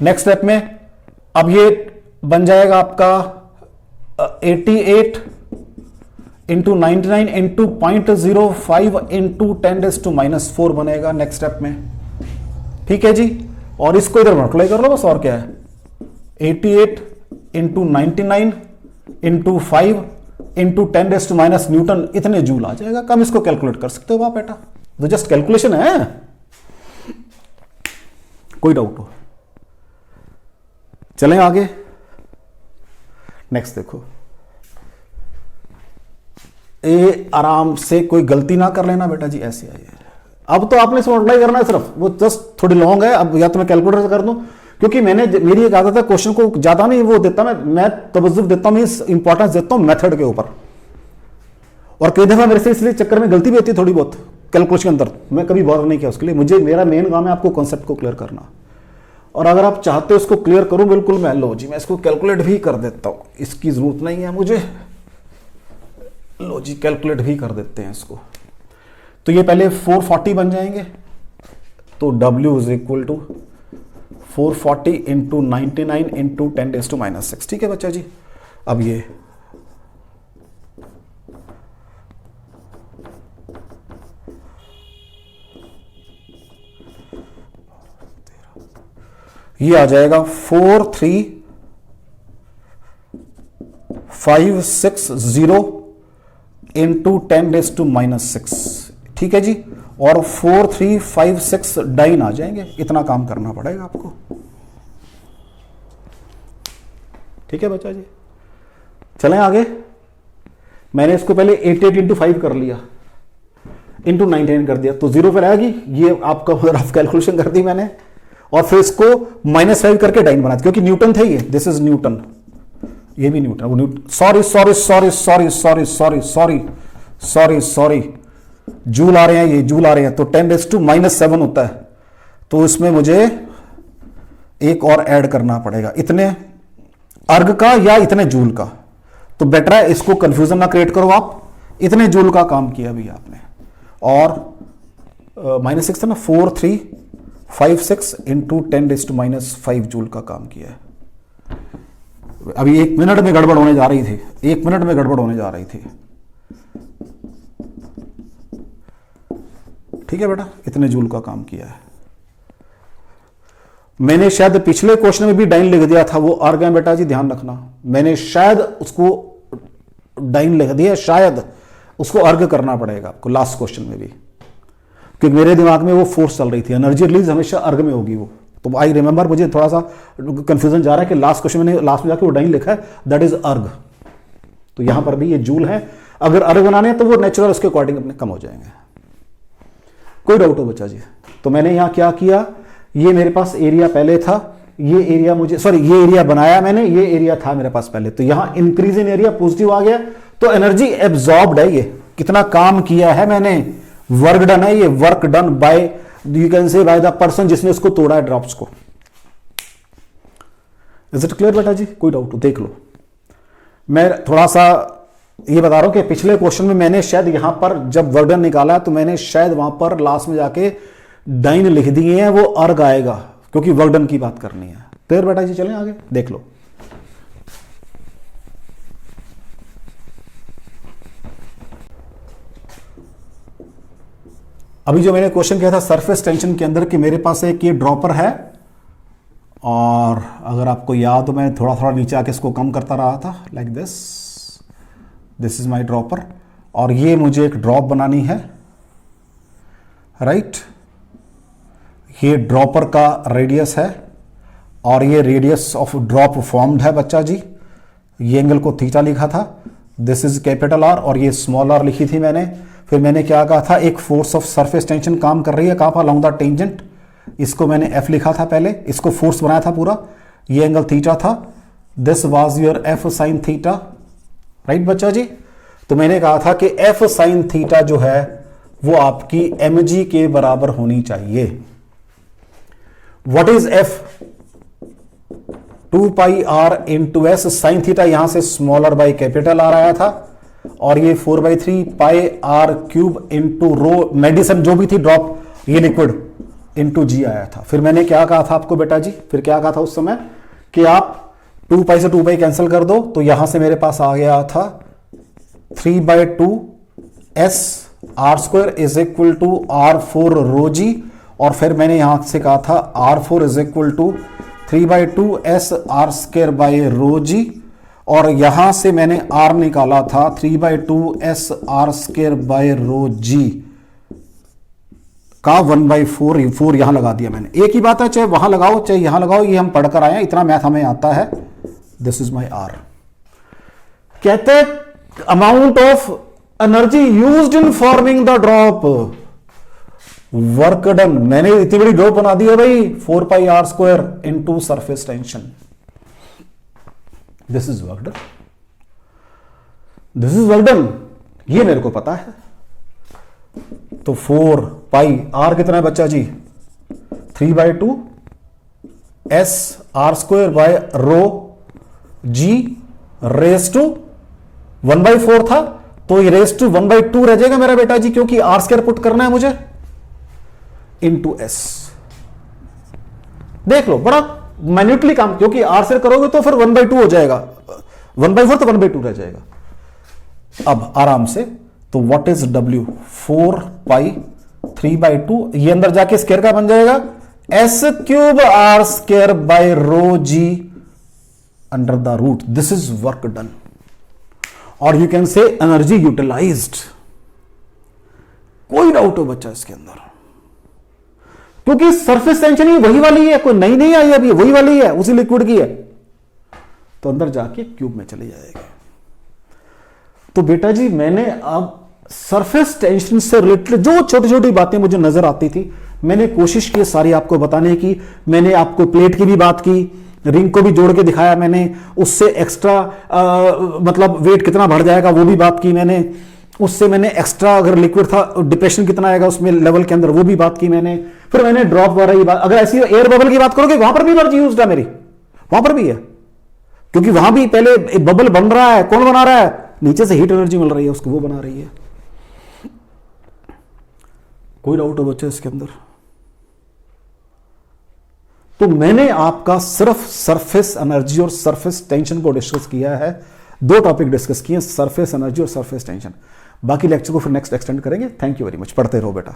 नेक्स्ट स्टेप में, अब ये बन जाएगा आपका 88 इंटू 99 इंटू 0.05 इंटू 10⁻⁻⁴ बनेगा नेक्स्ट स्टेप में। ठीक है जी, और इसको इधर मल्टीप्लाई कर लो बस, और क्या है, 88 इंटू 99 इंटू 5 इंटू 10⁻⁻⁰ न्यूटन, इतने जूल आ जाएगा। कम इसको कैलकुलेट कर सकते हो आप बेटा, तो जस्ट कैलकुलेशन है। कोई डाउट हो? चलें आगे, नेक्स्ट देखो, ये आराम से कोई गलती ना कर लेना बेटा जी, ऐसे आइए। अब तो आपने इसमें अप्लाई करना है सिर्फ, वो जस्ट थोड़ी लॉन्ग है, अब या तो मैं कैलकुलेटर से कर दूं, क्योंकि मेरी एक आदत है क्वेश्चन को ज्यादा नहीं वो देता, मैं तवज्जुह देता हूं, इंपॉर्टेंस देता हूं मेथड के ऊपर। और कई दफा मेरे से इसलिए चक्कर में गलती भी होती है थोड़ी बहुत कैलकुलेशन के अंदर, मैं कभी बॉदर नहीं किया उसके लिए। मुझे, मेरा मेन काम है आपको कॉन्सेप्ट को क्लियर करना, और अगर आप चाहते हो इसको क्लियर करूं बिल्कुल, मैं लो जी मैं इसको कैलकुलेट भी कर देता हूं, इसकी जरूरत नहीं है मुझे, लो जी कैलकुलेट भी कर देते हैं इसको। तो ये पहले 440 बन जाएंगे, तो W is equal to 440 into 99 into 10⁻⁻⁶। ठीक है बच्चा जी, अब ये आ जाएगा 43,560 इंटू 10⁻⁻⁶। ठीक है जी, और 4356 डाइन आ जाएंगे, इतना काम करना पड़ेगा आपको। ठीक है बच्चा जी, चलें आगे। मैंने इसको पहले 88 इंटू 5 कर लिया, इंटू 99 कर दिया, तो 0 पर आएगी, ये आपका रफ कैलकुलेशन कर दी मैंने, और फिर इसको -5 करके डाइन बना, क्योंकि न्यूटन थे ये, दिस इज न्यूटन, ये भी न्यूटन, वो न्यूटन, सॉरी जूल आ रहे हैं, ये जूल आ रहे हैं, तो 10⁻⁻⁷ होता है, तो इसमें मुझे एक और ऐड करना पड़ेगा, इतने अर्ग का या इतने जूल का, तो बेटर है इसको कंफ्यूजन ना क्रिएट करो आप, इतने जूल का काम किया भी आपने, और -6 था ना, 4356 इंटू 10⁻⁵ जूल का काम किया है। अभी 1 मिनट में गड़बड़ होने जा रही थी, 1 मिनट में गड़बड़ होने जा रही थी। ठीक है बेटा, इतने जूल का काम किया है। मैंने शायद पिछले क्वेश्चन में भी डाइन लिख दिया था, वो अर्ग है बेटा जी, ध्यान रखना, मैंने शायद उसको डाइन लिख दिया, शायद उसको अर्ग करना पड़ेगा आपको लास्ट क्वेश्चन में भी, क्योंकि मेरे दिमाग में वो फोर्स चल रही थी, एनर्जी रिलीज हमेशा अर्ग में होगी वो, तो आई रिमेंबर, मुझे थोड़ा सा कंफ्यूजन जा रहा है कि लास्ट क्वेश्चन में लास्ट में जाके वो डाइन लिखा है, दैट इज अर्ग, तो यहां पर भी ये जूल है, अगर अर्ग बनाने हैं तो वो नेचुरल उसके अकॉर्डिंग अपने कम हो जाएंगे। कोई डाउट हो बच्चा जी? तो मैंने यहां क्या किया, ये मेरे पास एरिया पहले था, ये एरिया मुझे, सॉरी ये एरिया बनाया मैंने, ये एरिया था मेरे पास पहले, तो यहां इंक्रीज इन एरिया पॉजिटिव आ गया, तो एनर्जी एब्जॉर्ब्ड है, ये कितना काम किया है मैंने, वर्क डन है, ये work done bye, you can से बाय द पर्सन जिसने उसको तोड़ा है ड्रॉप्स को। इज इट क्लियर बेटा जी? कोई डाउट हो देख लो। मैं थोड़ा सा ये बता रहा हूं कि पिछले क्वेश्चन में मैंने शायद यहां पर जब वर्क डन निकाला तो मैंने शायद वहां पर लास्ट में जाके डाइन लिख दिए हैं, वो अर्ग आएगा क्योंकि वर्क डन की बात करनी है। क्लियर बेटा जी? चलें आगे देख लो। अभी जो मैंने क्वेश्चन किया था सरफेस टेंशन के अंदर कि मेरे पास एक ये ड्रॉपर है, और अगर आपको याद हो मैं थोड़ा थोड़ा नीचे आके इसको कम करता रहा था, like this is my dropper, और ये मुझे एक ड्रॉप बनानी है, राइट। ये ड्रॉपर का रेडियस है और ये रेडियस ऑफ ड्रॉप फॉर्म्ड है बच्चा जी, ये एंगल को थीटा लिखा था, दिस इज कैपिटल आर और ये स्मॉल आर लिखी थी मैंने। फिर मैंने क्या कहा था, एक फोर्स ऑफ सरफेस टेंशन काम कर रही है कहां पर, अलोंग द टेंजेंट, इसको मैंने एफ लिखा था पहले, इसको फोर्स बनाया था पूरा, ये एंगल थीटा था, this was your F sine theta, right बच्चा जी। तो मैंने कहा था कि एफ साइन थीटा जो है वो आपकी mg के बराबर होनी चाहिए। What is F? 2 pi R into S sine theta, यहां से स्मॉलर बाई कैपिटल आर आया था, और ये 4/3 pi R cube into rho, medicine जो भी थी ड्रॉप, ये लिक्विड, इंटू जी आया था। फिर मैंने क्या कहा था आपको बेटा जी, फिर क्या कहा था उस समय कि आप 2 पाई से 2 पाई कैंसिल कर दो, तो यहां से मेरे पास आ गया था 3/2 S R² is equal to R4 rho g, और फिर मैंने यहां से कहा था R4 is equal to 3/2 S R² by rho g, और यहां से मैंने R निकाला था 3/2 S R² by rho g का 1/4, 4 यहां लगा दिया मैंने। एक ही बात है, चाहे वहां लगाओ चाहे यहां लगाओ, ये हम पढ़कर आए हैं, इतना मैथ हमें आता है। This is my R। कहते हैं amount of energy used in forming the drop, work done. मैंने इतनी बड़ी ड्रॉप बना दी है भाई, 4πr² into surface tension. This is work done, this is work done, ये मेरे को पता है। तो 4 पाई R कितना है बच्चा जी, 3/2 S R² by rho g raise to 1/4 था, तो ये रेस टू 1/2 रह जाएगा मेरा बेटा जी, क्योंकि R² पुट करना है मुझे, इनटू S। देख लो बड़ा माइन्यूटली काम, क्योंकि R से करोगे तो फिर 1/2 हो जाएगा, 1/4 तो 1/2 रह जाएगा। अब आराम से, तो व्हाट इज W, 4 पाई 3/2, ये अंदर जाके स्क्वायर का बन जाएगा S³ R² by rho g under the root. This is work done, और you can say energy utilised. कोई डाउट हो बच्चा इसके अंदर, क्योंकि सरफेस टेंशन ही वही वाली है, कोई नई नहीं आई अभी, वही वाली है, उसी लिक्विड की है, तो अंदर जाके क्यूब में चली जाएगी। तो बेटा जी मैंने अब सरफेस टेंशन से रिलेटेड जो छोटी छोटी बातें मुझे नजर आती थी, मैंने कोशिश की सारी आपको बताने की। मैंने आपको प्लेट की भी बात की, रिंग को भी जोड़ के दिखाया मैंने, उससे एक्स्ट्रा मतलब वेट कितना बढ़ जाएगा वो भी बात की मैंने, उससे मैंने एक्स्ट्रा अगर लिक्विड था डिप्रेशन कितना आएगा उसमें लेवल के अंदर, वो भी बात की मैंने। फिर मैंने ड्रॉप वाला की बात, अगर ऐसी एयर बबल की बात करोगे वहां पर भी एनर्जी यूज्ड है मेरी, वहां पर भी है, क्योंकि वहां भी पहले बबल बन रहा है, कौन बना रहा है, नीचे से हीट एनर्जी मिल रही है उसको, वो बना रही है। कोई डाउट हो बच्चे इसके अंदर? तो मैंने आपका सिर्फ सरफेस एनर्जी और सरफेस टेंशन को डिस्कस किया है, 2 टॉपिक डिस्कस किए, सरफेस एनर्जी और सरफेस टेंशन। बाकी लेक्चर को फिर नेक्स्ट एक्सटेंड करेंगे। थैंक यू वेरी मच, पढ़ते रहो बेटा।